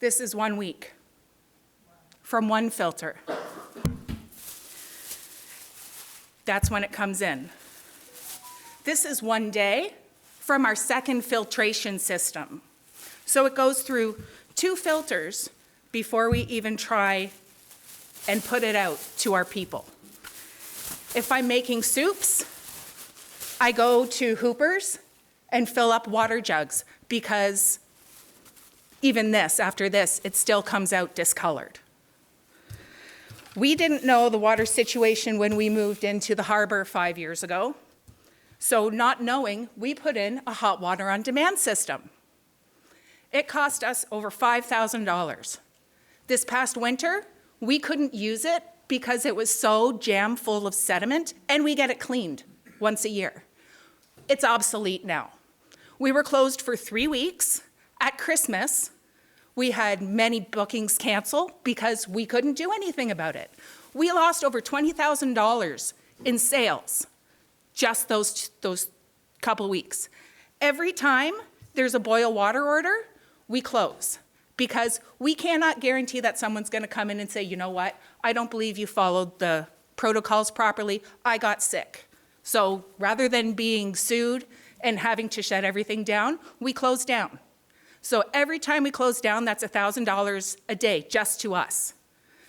this is 1 week from one filter. That's when it comes in. This is 1 day from our second filtration system. So it goes through 2 filters before we even try and put it out to our people. If I'm making soups, I go to Hooper's and fill up water jugs because even this, after this, it still comes out discolored. We didn't know the water situation when we moved into the harbor 5 years ago. So not knowing, we put in a hot water on demand system. It cost us over $5,000. This past winter, we couldn't use it because it was so jam full of sediment, and we get it cleaned once a year. It's obsolete now. We were closed for 3 weeks. At Christmas, we had many bookings cancel because we couldn't do anything about it. We lost over $20,000 in sales just those couple weeks. Every time there's a boil water order, we close because we cannot guarantee that someone's going to come in and say, you know what, I don't believe you followed the protocols properly. I got sick. So rather than being sued and having to shut everything down, we close down. So every time we close down, that's $1,000 a day just to us.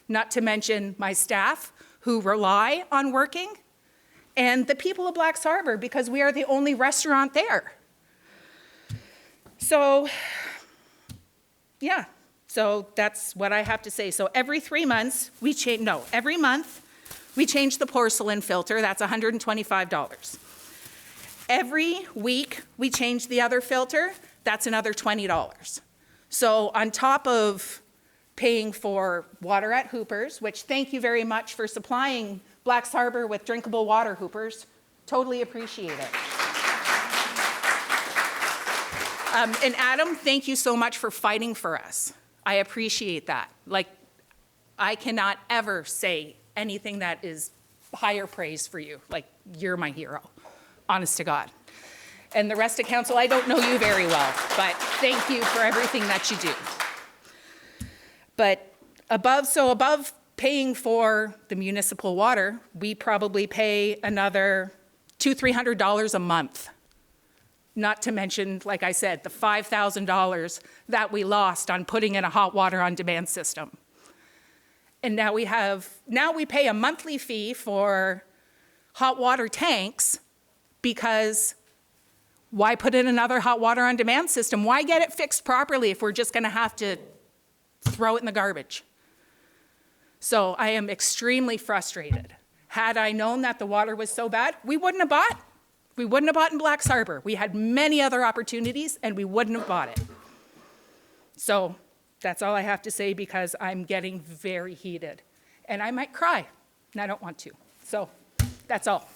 Not to mention my staff who rely on working and the people of Blacks Harbor because we are the only restaurant there. So, yeah, so that's what I have to say. So every 3 months, every month, we change the porcelain filter. That's $125. Every week, we change the other filter. That's another $20. So on top of paying for water at Hooper's, which thank you very much for supplying Blacks Harbor with drinkable water, Hooper's. Totally appreciate it. And Adam, thank you so much for fighting for us. I appreciate that. Like, I cannot ever say anything that is higher praise for you. Like, you're my hero, honest to God. And the rest of council, I don't know you very well, but thank you for everything that you do. But above paying for the municipal water, we probably pay another $200-300 a month. Not to mention, like I said, the $5,000 that we lost on putting in a hot water on demand system. And now we pay a monthly fee for hot water tanks because why put in another hot water on demand system? Why get it fixed properly if we're just gonna have to throw it in the garbage? So I am extremely frustrated. Had I known that the water was so bad, we wouldn't have bought. We wouldn't have bought in Blacks Harbor. We had many other opportunities and we wouldn't have bought it. So that's all I have to say because I'm getting very heated and I might cry and I don't want to. So that's all.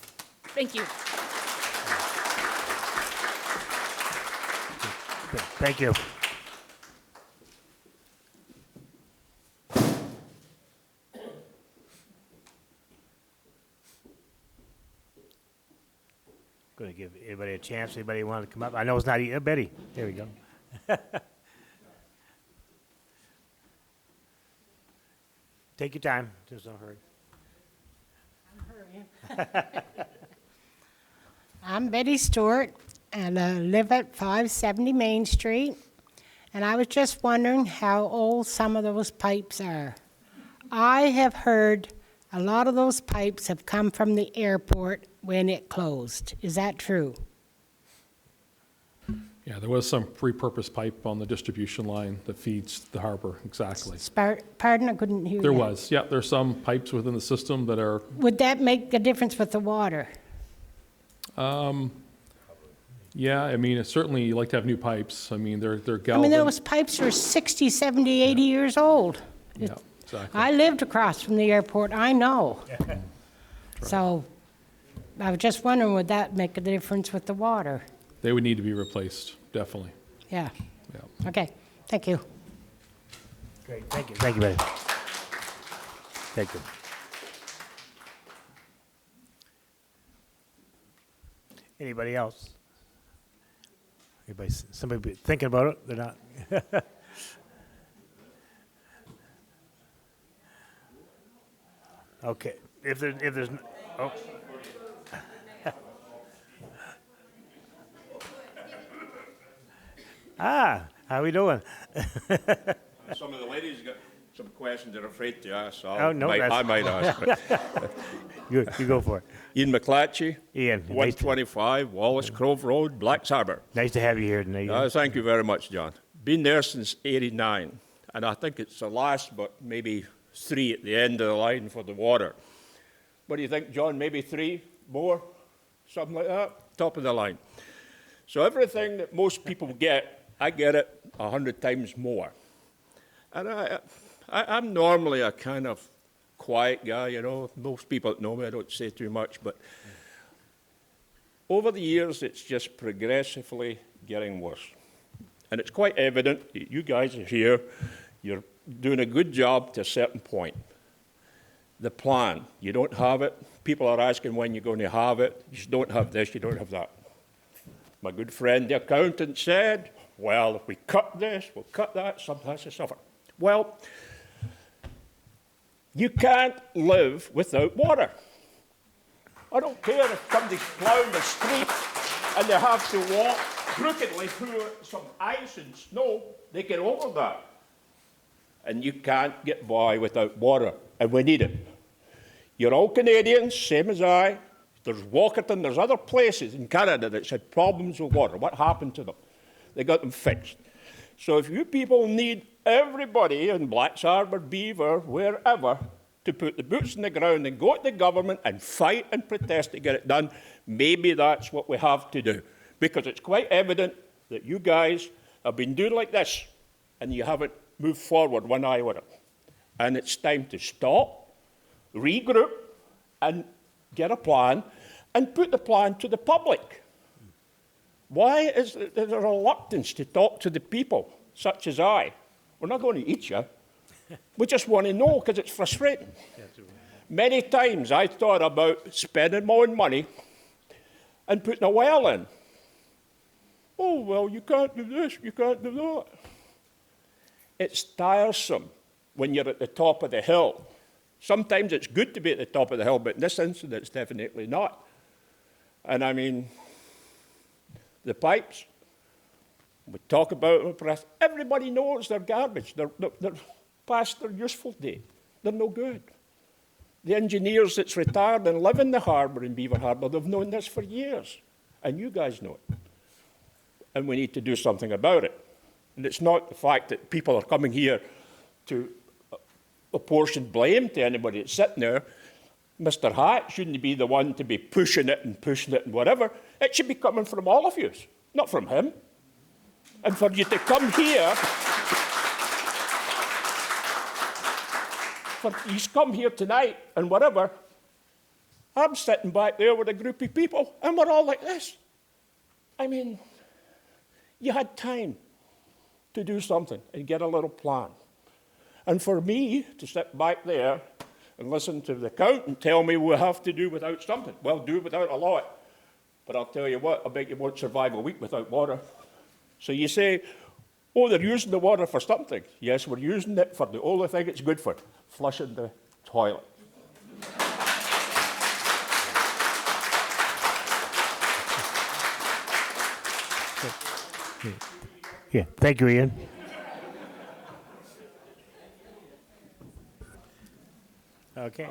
Thank you. Thank you. Going to give everybody a chance. Anybody want to come up? I know it's not Betty. There we go. Take your time. There's no hurry. I'm hurrying. I'm Betty Stewart, and I live at 570 Main Street. and I was just wondering how old some of those pipes are. I have heard a lot of those pipes have come from the airport when it closed. Is that true? Yeah, there was some repurposed pipe on the distribution line that feeds the harbor, exactly. Pardon, I couldn't hear There that. was, yeah, there's some pipes within the system that are, Would that make a difference with the water? yeah, I mean, certainly you like to have new pipes. I mean, they're I mean, galvan. those pipes are 60, 70, 80 years old. Yeah, exactly. I lived across from the airport, I know. So I was just wondering, would that make a difference with the water? They would need to be replaced, definitely. Yeah. Yeah. Okay, thank you. Great, thank you. Thank you, Betty. Thank you. Anybody else? Somebody thinking about it? They're not. Okay. If there's oh. How we doing? Some of the ladies got some questions they're afraid to ask, so Oh, no, I might ask. You go for it. Ian McClatchy, Ian, 125 Wallace Grove Road, Blacks Harbour. Nice to have you here tonight. Thank you very much, John. Been there since '89, and I think it's the last, but maybe 3 at the end of the line for the water. What do you think, John? Maybe 3 more? Something like that? Top of the line. So everything that most people get, I get it 100 times more. And I'm normally a kind of quiet guy, you know. Most people that know me, I don't say too much, but over the years, it's just progressively getting worse. And it's quite evident, you guys are here, you're doing a good job to a certain point. The plan, you don't have it. People are asking when you're going to have it. You don't have this, you don't have that. My good friend, the accountant, said, well, if we cut this, we'll cut that, something has to suffer. Well, you can't live without water. I don't care if somebody's plowing the street and they have to walk crookedly through some ice and snow, they get over that. And you can't get by without water, and we need it. You're all Canadians, same as I. There's Walkerton, there's other places in Canada that's had problems with water. What happened to them? They got them fixed. So if you people need everybody in Blacks Harbour, Beaver, wherever, to put the boots in the ground and go to the government and fight and protest to get it done, maybe that's what we have to do. Because it's quite evident that you guys have been doing like this and you haven't moved forward one eye with it. And it's time to stop, regroup, and get a plan and put the plan to the public. Why is there a reluctance to talk to the people, such as I? We're not going to eat you. We just want to know because it's frustrating. Many times I thought about spending my own money and putting a well in. Oh, well, you can't do this, you can't do that. It's tiresome when you're at the top of the hill. Sometimes it's good to be at the top of the hill, but in this instance, it's definitely not. And I mean, the pipes, we talk about them, press. Everybody knows they're garbage. They're past their useful date. They're no good. The engineers that's retired and live in the harbour in Beaver Harbour, they've known this for years. And you guys know it. And we need to do something about it. And it's not the fact that people are coming here to apportion blame to anybody that's sitting there. Mr. Hart shouldn't be the one to be pushing it and whatever. It should be coming from all of you, not from him. And for you to come here, he's come here tonight and whatever, I'm sitting back there with a group of people and we're all like this. I mean, you had time to do something and get a little plan. And for me to sit back there and listen to the accountant tell me we'll have to do without something, well, do without a lot. But I'll tell you what, I bet you won't survive a week without water. So you say, oh, they're using the water for something. Yes, we're using it for the only thing it's good for, flushing the toilet. Yeah, thank you, Ian. Okay.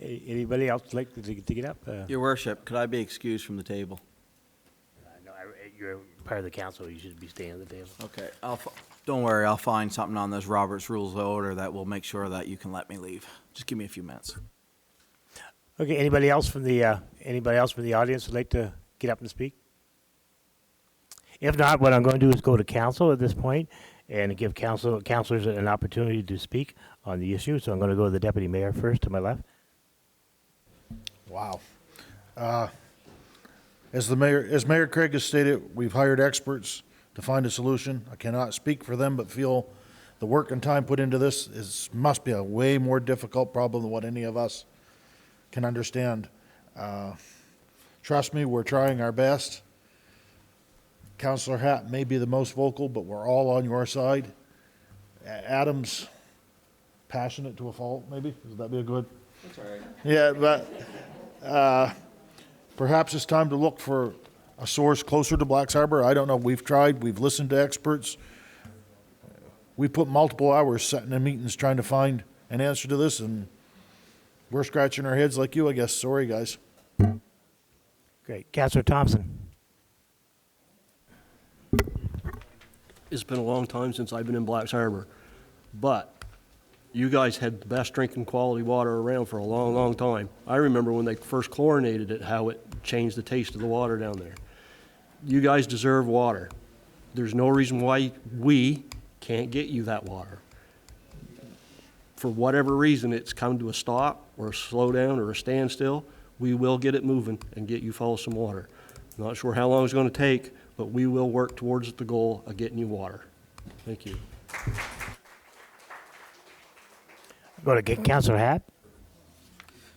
Anybody else like to get up? Your worship, could I be excused from the table? No, you're part of the council. You should be staying at the table. Okay, don't worry, I'll find something on this Robert's Rules of Order that will make sure that you can let me leave. Just give me a few minutes. Okay. Anybody else from the audience would like to get up and speak? If not, what I'm going to do is go to council at this point and give councilors an opportunity to speak on the issue. So I'm going to go to the deputy mayor first, to my left. Wow. As Mayor Craig has stated, we've hired experts to find a solution. I cannot speak for them, but feel the work and time put into this must be a way more difficult problem than what any of us can understand. Trust me, we're trying our best. Councillor Hatt may be the most vocal, but we're all on your side. Adam's passionate to a fault, maybe? Would that be a good? That's all right. Yeah, but perhaps it's time to look for a source closer to Blacks Harbor. I don't know. We've tried. We've listened to experts. We put multiple hours sitting in meetings trying to find an answer to this, and we're scratching our heads like you, I guess. Sorry, guys. Great. Councillor Thompson. It's been a long time since I've been in Blacks Harbor, but you guys had the best drinking quality water around for a long, long time. I remember when they first chlorinated it, how it changed the taste of the water down there. You guys deserve water. There's no reason why we can't get you that water. For whatever reason, it's come to a stop or a slowdown or a standstill, we will get it moving and get you fellas some water. I'm not sure how long it's going to take, but we will work towards the goal of getting you water. Thank you. Go to get Councillor Hatt.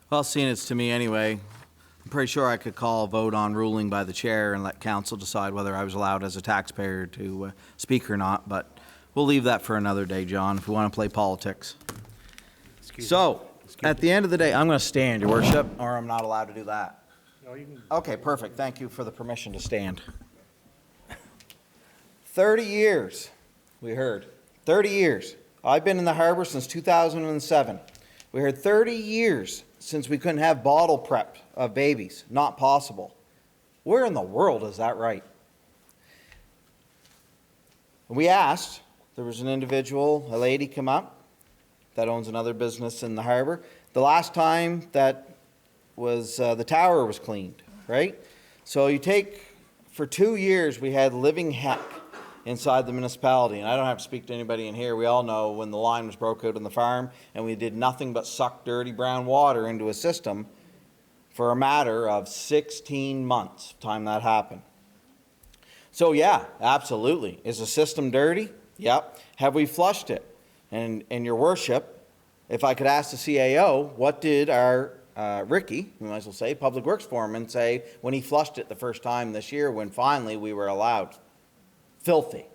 Well, seeing it's to me anyway, I'm pretty sure I could call a vote on ruling by the chair and let council decide whether I was allowed as a taxpayer to speak or not, but we'll leave that for another day, John, if we want to play politics. At the end of the day, I'm going to stand, Your Worship, or I'm not allowed to do that. No, you can. Okay, perfect. Thank you for the permission to stand. 30 years, we heard. 30 years. I've been in the harbor since 2007. We heard 30 years since we couldn't have bottle prep of babies. Not possible. Where in the world is that right? We asked, there was an individual, a lady come up that owns another business in the harbor. The last time that was the tower was cleaned, right? So you take, for 2 years we had living heck inside the municipality, and I don't have to speak to anybody in here. We all know when the line was broke out on the farm and we did nothing but suck dirty brown water into a system for a matter of 16 months, time that happened. So yeah, absolutely. Is the system dirty? Yep. Have we flushed it? And Your Worship, if I could ask the CAO, what did our Ricky, we might as well say, Public Works Foreman, say when he flushed it the first time this year when finally we were allowed? Filthy.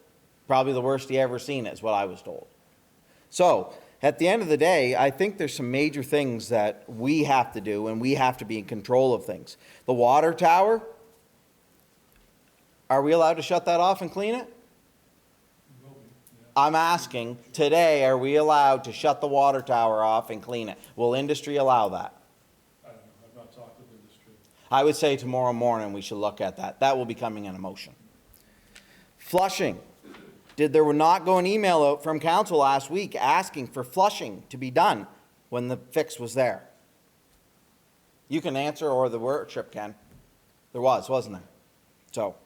Probably the worst he ever seen, is what I was told. So, at the end of the day, I think there's some major things that we have to do, and we have to be in control of things. The water tower, are we allowed to shut that off and clean it? I'm asking, today, are we allowed to shut the water tower off and clean it? Will industry allow that? I don't know, I've not talked with industry. I would say tomorrow morning we should look at that. That will be coming in a motion. Flushing. Did there not go an email out from council last week asking for flushing to be done when the fix was there? You can answer, or the worship can. There was, wasn't there? So,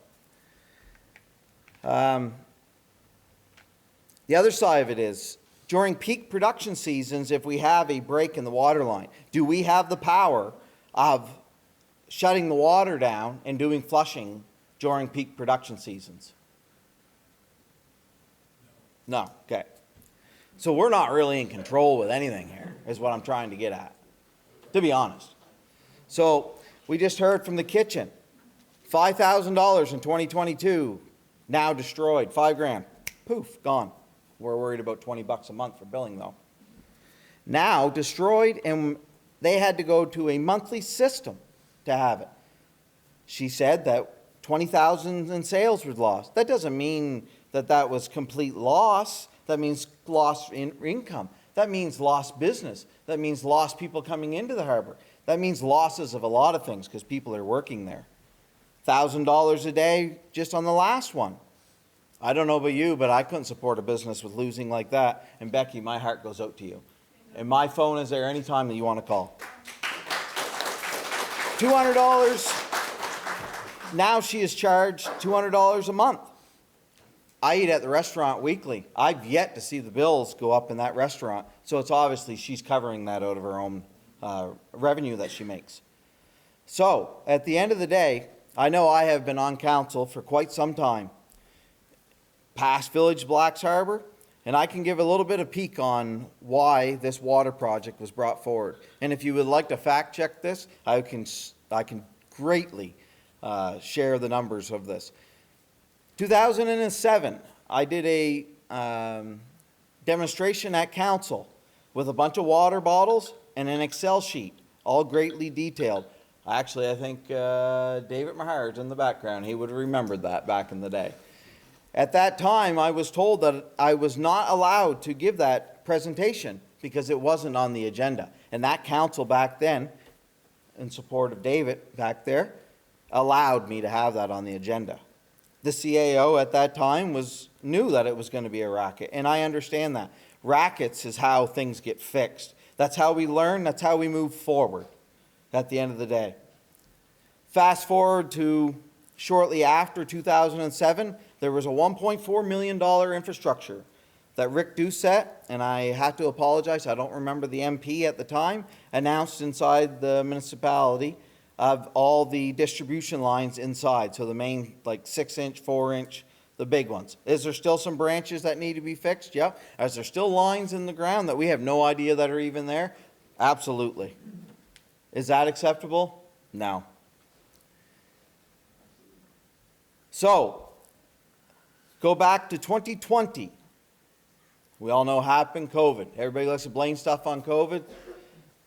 the other side of it is, during peak production seasons, if we have a break in the water line, do we have the power of shutting the water down and doing flushing during peak production seasons? No, okay. So we're not really in control with anything here, is what I'm trying to get at, to be honest. So we just heard from the kitchen, $5,000 in 2022, now destroyed, $5,000, poof, gone. We're worried about $20 a month for billing though. Now destroyed, and they had to go to a monthly system to have it. She said that $20,000 in sales was lost. That doesn't mean that that was complete loss. That means lost in income. That means lost business. That means lost people coming into the harbor. That means losses of a lot of things because people are working there. $1,000 a day just on the last one. I don't know about you, but I couldn't support a business with losing like that. And Becky, my heart goes out to you. And my phone is there anytime that you want to call. $200. Now she is charged $200 a month. I eat at the restaurant weekly. I've yet to see the bills go up in that restaurant, so it's obviously she's covering that out of her own revenue that she makes. So, at the end of the day, I know I have been on council for quite some time, past Village Blacks Harbor, and I can give a little bit of peek on why this water project was brought forward. And if you would like to fact check this, I can greatly share the numbers of this. 2007, I did a demonstration at council with a bunch of water bottles and an Excel sheet, all greatly detailed. Actually, I think David Mahar's in the background. He would have remembered that back in the day. At that time, I was told that I was not allowed to give that presentation because it wasn't on the agenda. And that council back then, in support of David back there, allowed me to have that on the agenda. The CAO at that time knew that it was going to be a racket, and I understand that. Rackets is how things get fixed. That's how we learn, that's how we move forward at the end of the day. Fast forward to shortly after 2007, there was a $1.4 million infrastructure that Rick Doucette, and I have to apologize, I don't remember the MP at the time, announced inside the municipality of all the distribution lines inside. So the main, like 6-inch, 4-inch, the big ones. Is there still some branches that need to be fixed? Yep. Is there still lines in the ground that we have no idea that are even there? Absolutely. Is that acceptable? No. So, go back to 2020. We all know what happened, COVID. Everybody likes to blame stuff on COVID.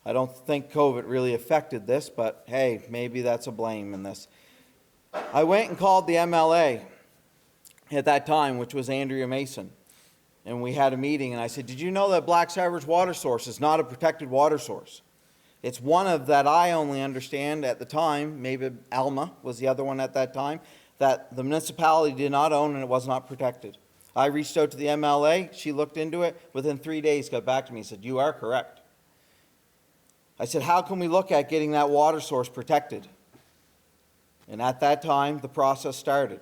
I don't think COVID really affected this, but hey, maybe that's a blame in this. I went and called the MLA at that time, which was Andrea Mason, and we had a meeting, and I said, did you know that Blacks Harbor's water source is not a protected water source? It's one of that I only understand at the time, maybe Alma was the other one at that time, that the municipality did not own and it was not protected. I reached out to the MLA, she looked into it, within 3 days got back to me and said, you are correct. I said, how can we look at getting that water source protected? And at that time, the process started.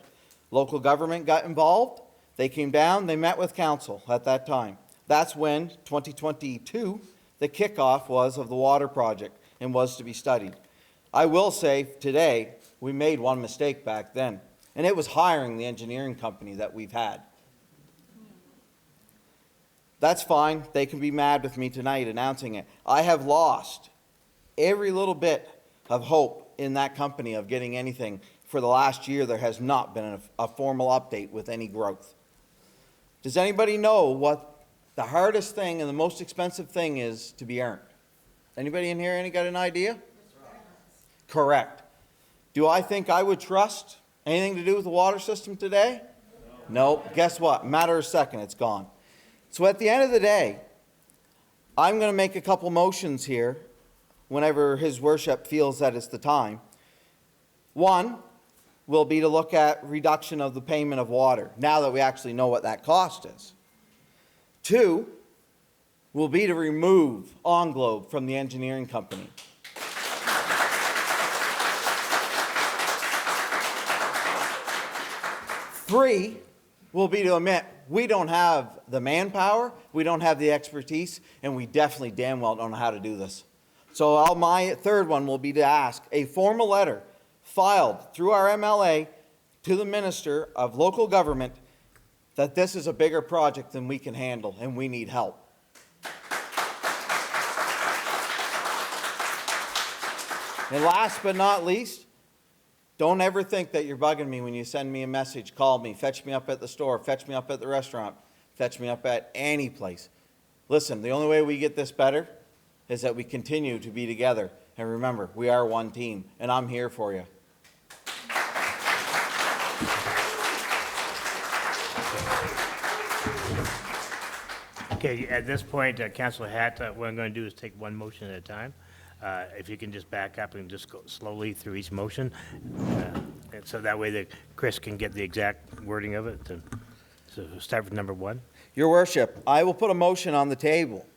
Local government got involved. They came down, they met with council at that time. That's when, 2022, the kickoff was of the water project and was to be studied. I will say today, we made one mistake back then, and it was hiring the engineering company that we've had. That's fine. They can be mad with me tonight announcing it. I have lost every little bit of hope in that company of getting anything. For the last year, there has not been a formal update with any growth. Does anybody know what the hardest thing and the most expensive thing is to be earned? Anybody in here got an idea? Correct. Do I think I would trust anything to do with the water system today? No. Guess what? Matter of a second, it's gone. So at the end of the day, I'm going to make a couple motions here whenever His Worship feels that it's the time. One will be to look at reduction of the payment of water, now that we actually know what that cost is. Two will be to remove OnGlobe from the engineering company. Three will be to admit we don't have the manpower, we don't have the expertise, and we definitely damn well don't know how to do this. So my third one will be to ask a formal letter filed through our MLA to the Minister of Local Government that this is a bigger project than we can handle and we need help. And last but not least, don't ever think that you're bugging me when you send me a message, call me, fetch me up at the store, fetch me up at the restaurant, fetch me up at any place. Listen, the only way we get this better is that we continue to be together. And remember, we are one team, and I'm here for you. Okay, at this point, Councilor Hatt, what I'm going to do is take one motion at a time. If you can just back up and just go slowly through each motion, and so that way that Chris can get the exact wording of it. So start with number 1. Your Worship, I will put a motion on the table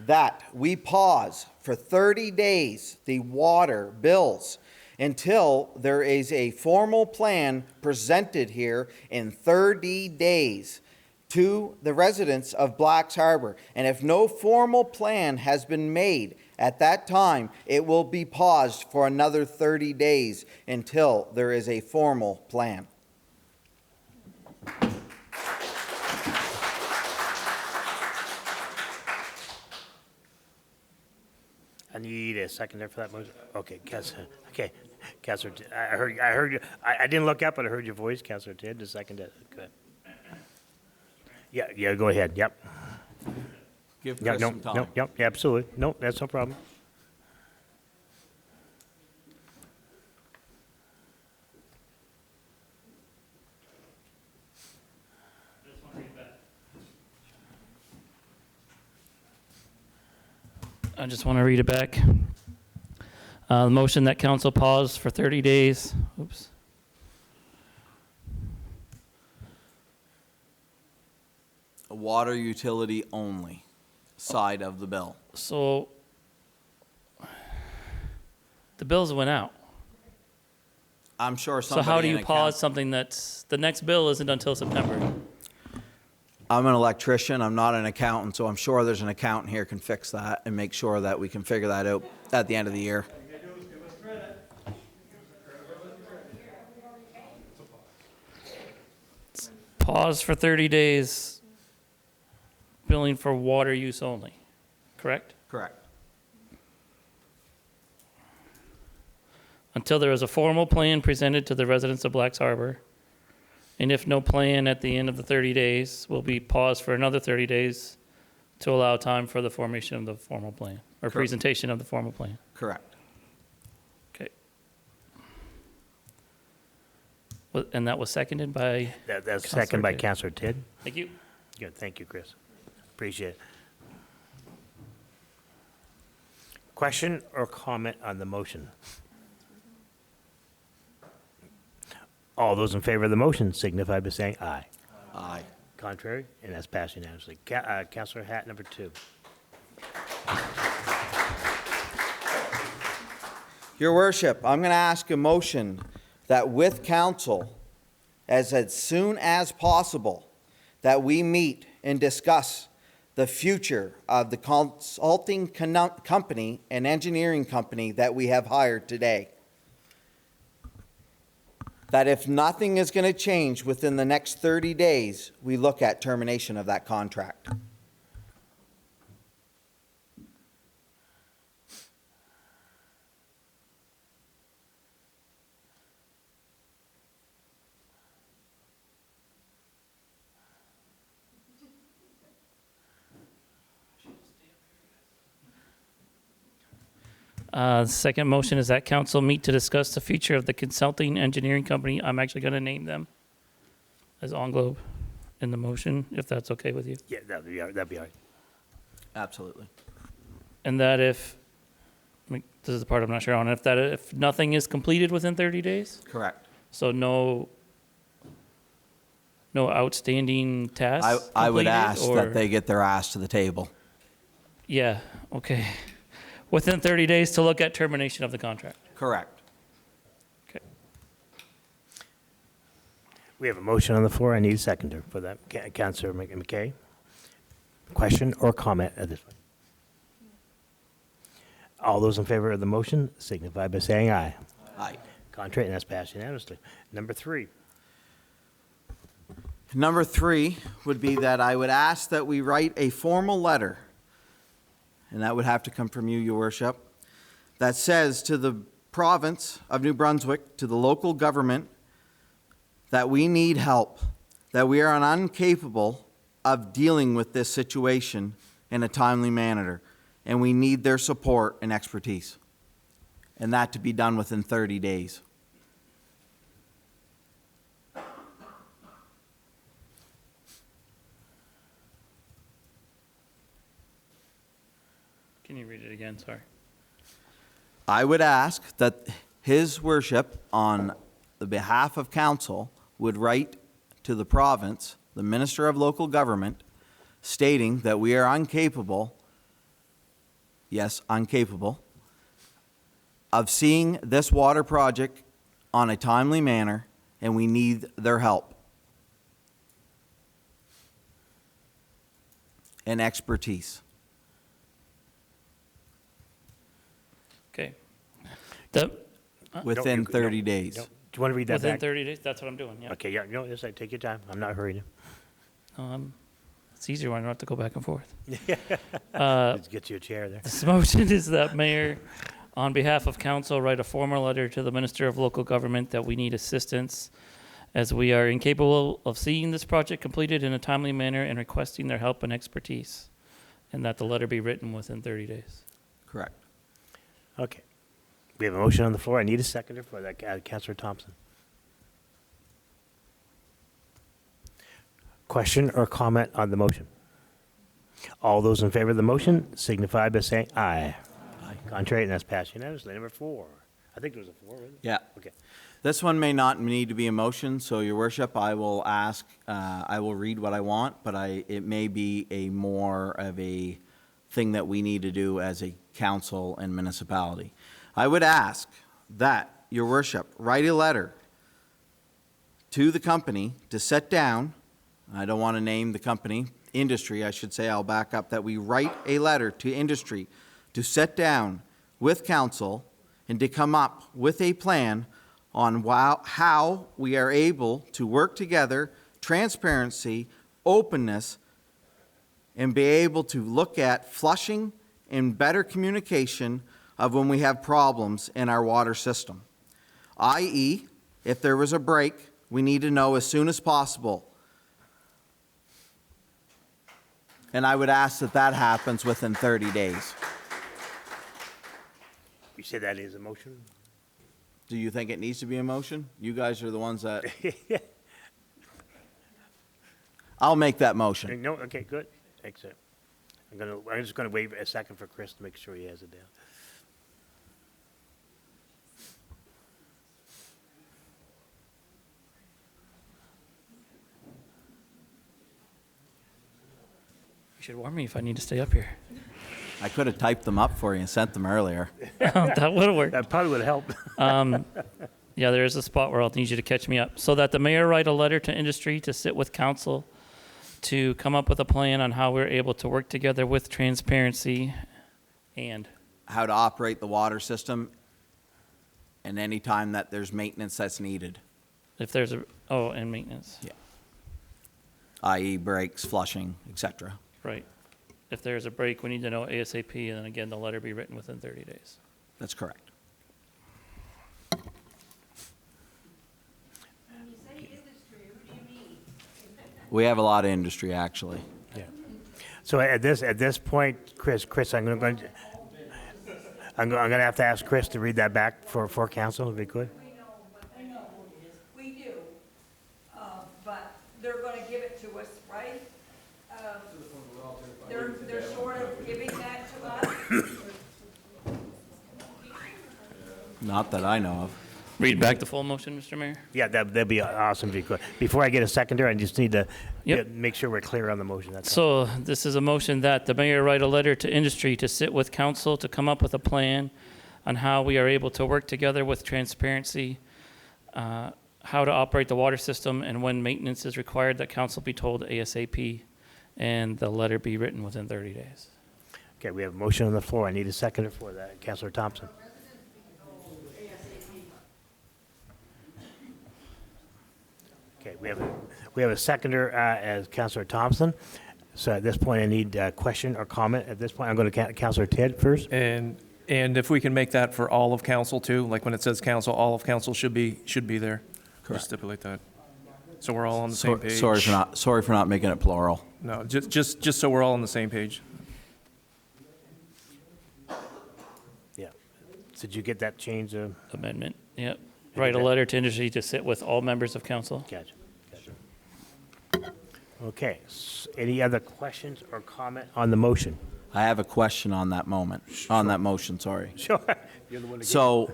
that we pause for 30 days the water bills until there is a formal plan presented here in 30 days to the residents of Blacks Harbor. And if no formal plan has been made at that time, it will be paused for another 30 days until there is a formal plan. I need a seconder for that motion. Okay, Councilor, I heard you. I didn't look up, but I heard your voice, Councilor Tidd, to second it. Good. Yeah, go ahead. Yep. Give Chris some time. Yep, absolutely. No, that's no problem. I just want to read it back. The motion that council pause for 30 days. Oops. A water utility only side of the bill. So the bills went out. I'm sure So somebody. how do you in pause something that's, the next bill isn't until September? I'm an electrician, I'm not an accountant, so I'm sure there's an accountant here can fix that and make sure that we can figure that out at the end of the year. Pause for 30 days, billing for water use only, correct? Correct. Until there is a formal plan presented to the residents of Blacks Harbor. And if no plan at the end of the 30 days, will be paused for another 30 days to allow time for the formation of the formal plan, or Correct. presentation of the formal plan. Correct. Okay. And that was seconded by? That's seconded by Councilor Tidd. Thank you. Good, thank you, Chris. Appreciate it. Question or comment on the motion? All those in favor of the motion signify by saying aye. Aye. Contrary, and that's passed unanimously. Councilor Hatt, number 2. Your Worship, I'm going to ask a motion that with council, as soon as possible, that we meet and discuss the future of the consulting company and engineering company that we have hired today. That if nothing is going to change within the next 30 days, we look at termination of that contract. Second motion is that council meet to discuss the future of the consulting engineering company. I'm actually going to name them as On Globe in the motion, if that's okay with you. Yeah, that'd be all right. Absolutely. And that if, this is the part I'm not sure on, if nothing is completed within 30 days? Correct. So no outstanding tasks I would completed, ask or- that they get their ass to the table. Yeah, okay. Within 30 days to look at termination of the contract. Correct. Okay. We have a motion on the floor. I need a seconder for that. Councilor McKay. Question or comment at this point? All those in favor of the motion signify by saying aye. Aye. Contrary, and that's passed unanimously. Number 3. Number 3 would be that I would ask that we write a formal letter, and that would have to come from you, Your Worship, that says to the province of New Brunswick, to the local government, that we need help, that we are incapable of dealing with this situation in a timely manner, and we need their support and expertise, and that to be done within 30 days. Can you read it again? Sorry. I would ask that His Worship, on the behalf of council, would write to the province, the Minister of Local Government, stating that we are incapable, yes, incapable, of seeing this water project on a timely manner, and we need their help and expertise. Okay. Within 30 days. Do you want to read that Within back? 30 days, that's what I'm doing, yeah. Okay, yeah, no, yes, take your time. I'm not hurrying you. It's easier when I don't have to go back and forth. Let's get you a chair there. This motion is that Mayor, on behalf of council, write a formal letter to the Minister of Local Government that we need assistance as we are incapable of seeing this project completed in a timely manner and requesting their help and expertise, and that the letter be written within 30 days. Correct. Okay. We have a motion on the floor. I need a seconder for that, Councillor Thompson. Question or comment on the motion? All those in favor of the motion signify by saying aye. Aye. Contrary, and that's passed unanimously. Number 4. I think there was a 4, wasn't it? Yeah. Okay. This one may not need to be a motion, so Your Worship, I will ask, I will read what I want, but it may be a more of a thing that we need to do as a council and municipality. I would ask that Your Worship write a letter to the company to sit down. I don't want to name the company, industry, I should say, I'll back up, that we write a letter to industry to sit down with council and to come up with a plan on how we are able to work together, transparency, openness, and be able to look at flushing and better communication of when we have problems in our water system. i.e., if there was a break, we need to know as soon as possible. And I would ask that that happens within 30 days. You said that is a motion? Do you think it needs to be a motion? You guys are the ones that... I'll make that motion. No, okay, good. Thanks, sir. I'm just gonna wait a second for Chris to make sure he has it down. You should warn me if I need to stay up here. I could have typed them up for you and sent them earlier. That would have worked. That probably would help. Yeah, there is a spot where I'll need you to catch me up. So that the mayor write a letter to industry to sit with council to come up with a plan on how we're able to work together with transparency and how to operate the water system and any time that there's maintenance that's needed. if there's and maintenance. Yeah. I.e. breaks, flushing, etc. Right. If there's a break, we need to know ASAP, and then again, the letter be written within 30 days. That's correct. When you say industry, who do you mean? We have a lot of industry, actually. Yeah. So at this point, Chris, I'm going to have to ask Chris to read that back for council, if he could. I know who it is. We do. But they're gonna give it to us, right? They're sort of giving that to us. Not that I know of. Read back the full motion, Mr. Mayor. Yeah, that'd be awesome if you could. Before I get a seconder, I just need to Yep. make sure we're clear on the motion. That's all. So this is a motion that the mayor write a letter to industry to sit with council to come up with a plan on how we are able to work together with transparency, how to operate the water system, and when maintenance is required, that council be told ASAP, and the letter be written within 30 days. Okay, we have a motion on the floor. I need a seconder for that. Councilor Thompson. Okay, we have a seconder as Councilor Thompson. So at this point, I need a question or comment. At this point, I'm going to Councilor Ted first. And if we can make that for all of council too, like when it says council, all of council should be there. Correct. Just stipulate that. So we're all on the same page. Sorry for not making it plural. No, just so we're all on the same page. Yeah. Did you get that change? Amendment, yep. Write a letter to industry to sit with all members of council. Gotcha. Okay. Any other questions or comment on the motion? I have a question on that motion, sorry. Sure. You're the one to So,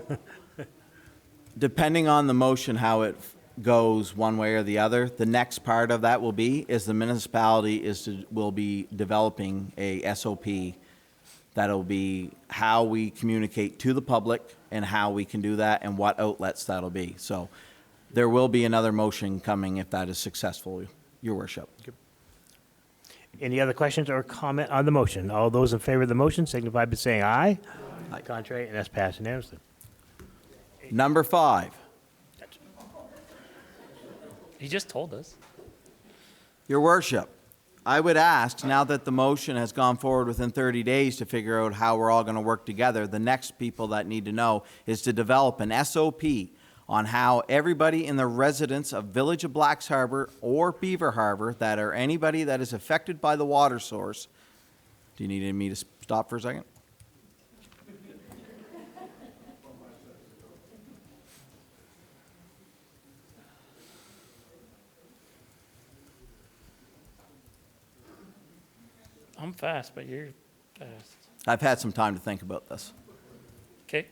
depending on the motion, how it goes one way or the other, the next part of that will be, is the municipality will be developing a SOP that'll be how we communicate to the public and how we can do that and what outlets that'll be. So, there will be another motion coming if that is successful, Your Worship. Any other questions or comment on the motion? All those in favor of the motion signify by saying aye. Aye. Contrary, and that's passed unanimously. Number 5. He just told us. Your Worship, I would ask, now that the motion has gone forward within 30 days to figure out how we're all going to work together, the next people that need to know is to develop an SOP on how everybody in the residents of Village of Blacks Harbor or Beaver Harbor that are anybody that is affected by the water source. Do you need me to stop for a second? I'm fast, but you're fast. I've had some time to think about this. Okay.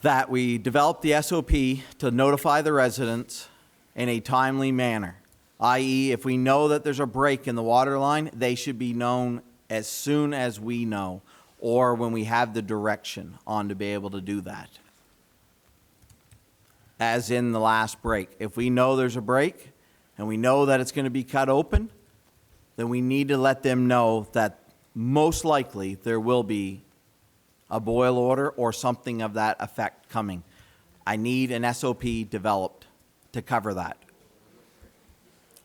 That we develop the SOP to notify the residents in a timely manner, i.e. if we know that there's a break in the water line, they should be known as soon as we know, or when we have the direction on to be able to do that. As in the last break. If we know there's a break and we know that it's going to be cut open, then we need to let them know that most likely there will be a boil order or something of that effect coming. I need an SOP developed to cover that.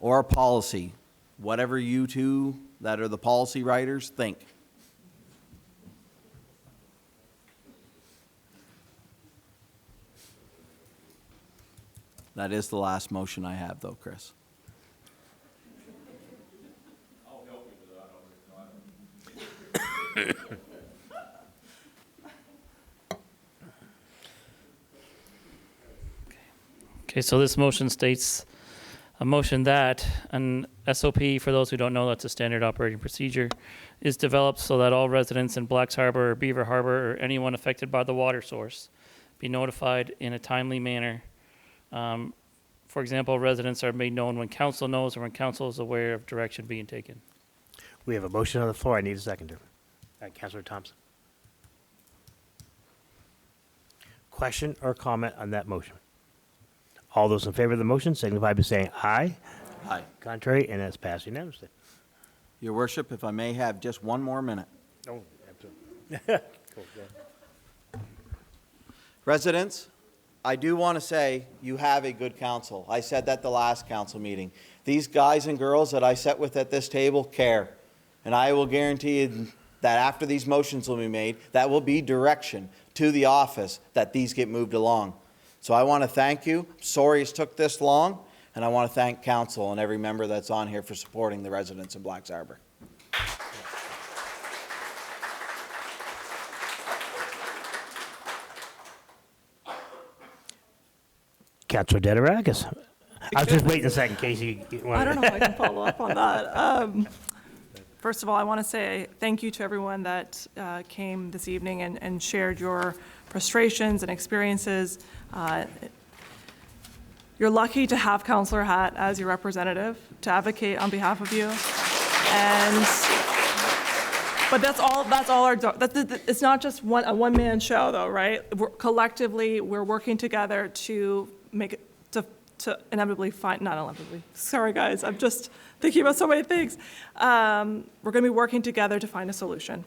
Or a policy, whatever you two that are the policy writers think. That is the last motion I have though, Chris. Okay, so this motion states a motion that an SOP, for those who don't know, that's a standard operating procedure, is developed so that all residents in Blacks Harbor or Beaver Harbor or anyone affected by the water source be notified in a timely manner. For example, residents are made known when council knows or when council is aware of direction being taken. We have a motion on the floor. I need a seconder. Councilor Thompson. Question or comment on that motion? All those in favor of the motion signify by saying aye. Aye. Contrary, and that's passed unanimously. Your Worship, if I may have just one more minute. Oh, absolutely. Residents, I do want to say you have a good council. I said that the last council meeting. These guys and girls that I sat with at this table care. And I will guarantee you that after these motions will be made, that will be direction to the office that these get moved along. So I want to thank you. Sorry it's took this long. And I want to thank council and every member that's on here for supporting the residents of Blacks Harbor. Councilor Dedirakis. I was just waiting a second, Casey. I don't know if I can follow up on that. First of all, I want to say thank you to everyone that came this evening and shared your frustrations and experiences. You're lucky to have Councillor Hatt as your representative to advocate on behalf of you. But that's all it's not just a one-man show though, right? Collectively, we're working together to make it, to inevitably find, not inevitably, sorry guys, I'm just thinking about so many things. We're gonna be working together to find a solution.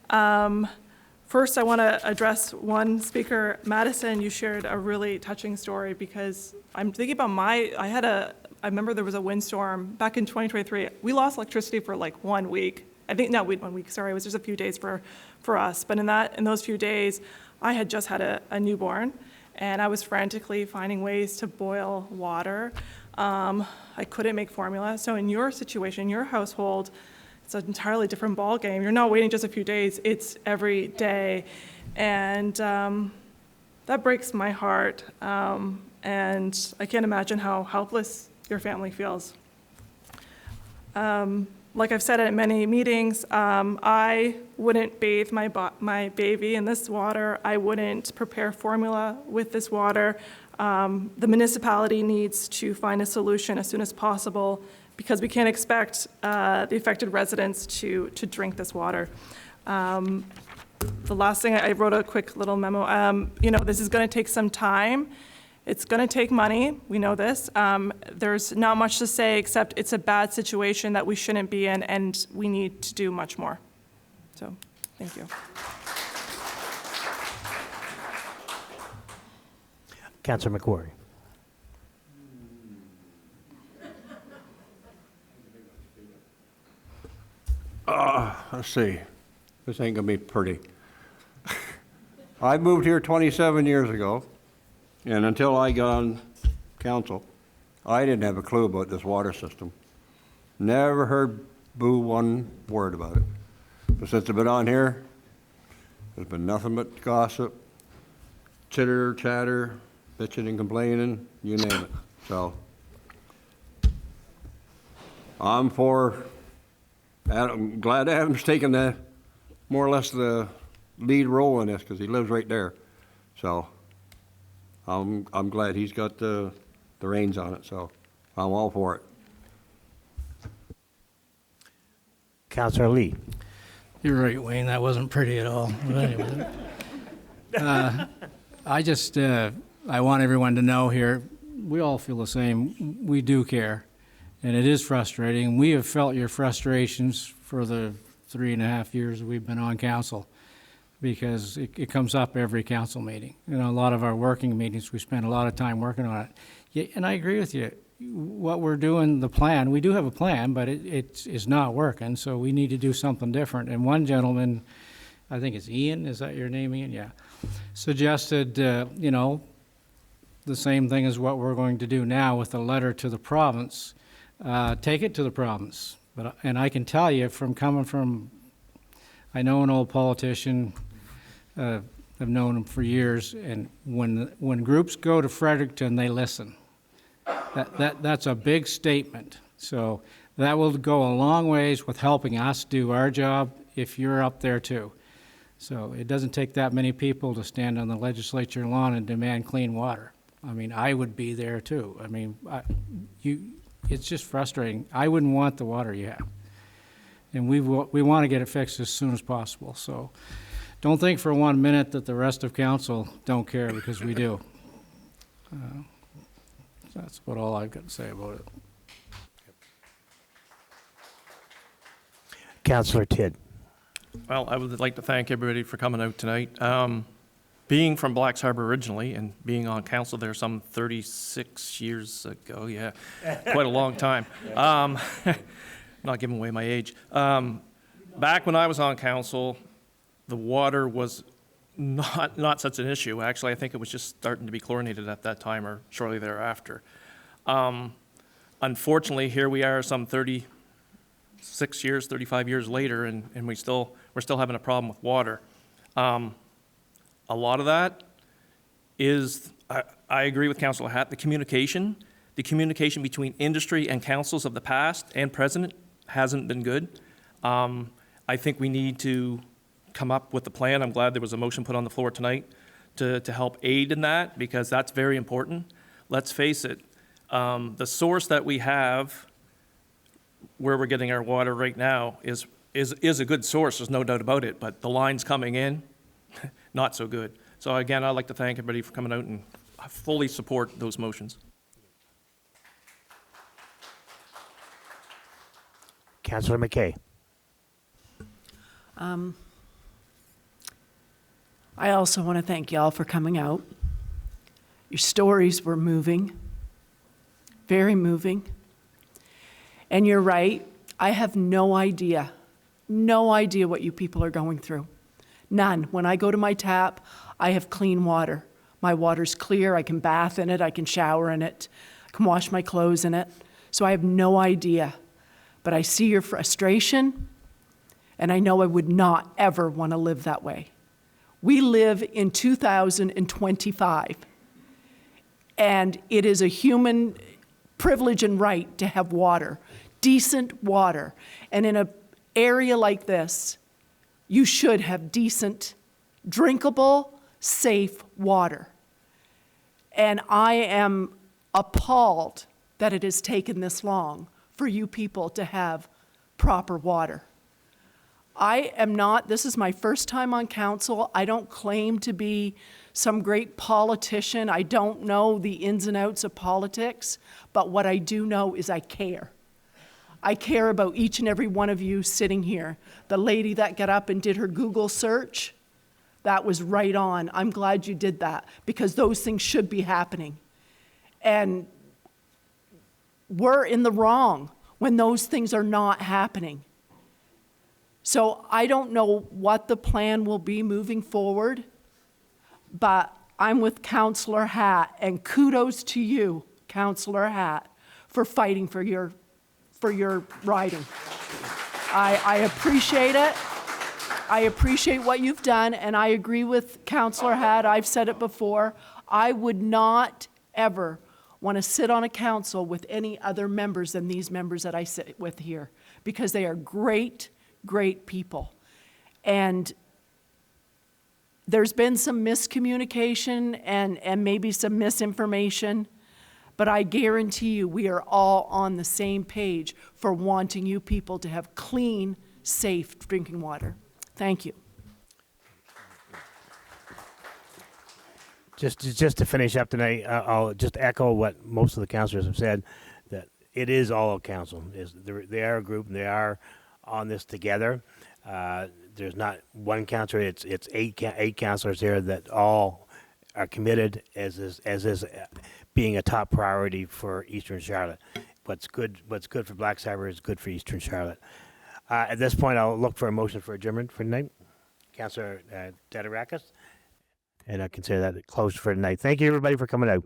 First, I wanna address one speaker, Madison, you shared a really touching story because I'm thinking about I remember there was a windstorm back in 2023. We lost electricity for like 1 week. I think, no, 1 week, sorry, it was just a few days for us. But in those few days, I had just had a newborn. And I was frantically finding ways to boil water. I couldn't make formula. So in your situation, your household, it's an entirely different ballgame. You're not waiting just a few days, it's every day. And that breaks my heart. And I can't imagine how helpless your family feels. Like I've said at many meetings, I wouldn't bathe my baby in this water. I wouldn't prepare formula with this water. The municipality needs to find a solution as soon as possible because we can't expect the affected residents to drink this water. The last thing, I wrote a quick little memo. This is going to take some time. It's going to take money. We know this. There's not much to say except it's a bad situation that we shouldn't be in, and we need to do much more. So, thank you. Councillor McQuarrie. Let's see. This ain't gonna be pretty. I moved here 27 years ago, and until I got on council, I didn't have a clue about this water system. Never heard boo one word about it. But since I've been on here, there's been nothing but gossip, chitter, chatter, bitching and complaining, you name it. So, I'm glad Adam's taking the, more or less the lead role in this because he lives right there. So, I'm glad he's got the reins on it, so I'm all for it. Councillor Lee. You're right, Wayne, that wasn't pretty at all. But anyway, I want everyone to know here, we all feel the same. We do care, and it is frustrating. We have felt your frustrations for the 3.5 years we've been on council, because it comes up every council meeting. A lot of our working meetings, we spend a lot of time working on it. Yeah, and I agree with you. What we're doing, the plan, we do have a plan, but it's not working, so we need to do something different. And one gentleman, I think it's Ian, is that your name, Ian? Yeah. Suggested, the same thing as what we're going to do now with a letter to the province. Take it to the province. And I can tell you, coming from, I know an old politician, I've known him for years, and when groups go to Fredericton, they listen. That's a big statement. So that will go a long ways with helping us do our job if you're up there too. So it doesn't take that many people to stand on the legislature lawn and demand clean water. I mean, I would be there too. I mean, it's just frustrating. I wouldn't want the water you have. And we want to get it fixed as soon as possible. So don't think for 1 minute that the rest of council don't care, because we do. That's about all I've got to say about it. Councillor Tidd. Well, I would like to thank everybody for coming out tonight. Being from Blacks Harbor originally and being on council there some 36 years ago, yeah, quite a long time. Not giving away my age. Back when I was on council, the water was not such an issue. Actually, I think it was just starting to be chlorinated at that time or shortly thereafter. Unfortunately, here we are some 36 years, 35 years later, and we're still having a problem with water. A lot of that is, I agree with Councillor Hatt, the communication between industry and councils of the past and present hasn't been good. I think we need to come up with a plan. I'm glad there was a motion put on the floor tonight to help aid in that, because that's very important. Let's face it, the source that we have where we're getting our water right now is a good source, there's no doubt about it, but the lines coming in, not so good. So again, I'd like to thank everybody for coming out, and I fully support those motions. Councillor McKay. I also want to thank y'all for coming out. Your stories were moving, very moving. And you're right, I have no idea what you people are going through. None. When I go to my tap, I have clean water. My water's clear, I can bath in it, I can shower in it, I can wash my clothes in it. So I have no idea. But I see your frustration, and I know I would not ever want to live that way. We live in 2025, and it is a human privilege and right to have water. decent water. And in an area like this, you should have decent, drinkable, safe water. And I am appalled that it has taken this long for you people to have proper water. I am not, this is my first time on council. I don't claim to be some great politician. I don't know the ins and outs of politics, but what I do know is I care. I care about each and every one of you sitting here. The lady that got up and did her Google search, that was right on. I'm glad you did that, because those things should be happening. And we're in the wrong when those things are not happening. So I don't know what the plan will be moving forward, but I'm with Councillor Hatt, and kudos to you, Councillor Hatt, for fighting for your riding. I appreciate it. I appreciate what you've done, and I agree with Councillor Hatt. I've said it before. I would not ever want to sit on a council with any other members than these members that I sit with here, because they are great, great people. And there's been some miscommunication and maybe some misinformation, but I guarantee you we are all on the same page for wanting you people to have clean, safe drinking water. Thank you. Just to finish up tonight, I'll just echo what most of the councilors have said, that it is all a council. They are a group, and they are on this together. There's not one councilor, it's eight councilors here that all are committed as is being a top priority for Eastern Charlotte. What's good for Black Cyber is good for Eastern Charlotte. At this point, I'll look for a motion for adjournment for tonight. Councilor Dederakis. And I consider that closed for tonight. Thank you, everybody, for coming out.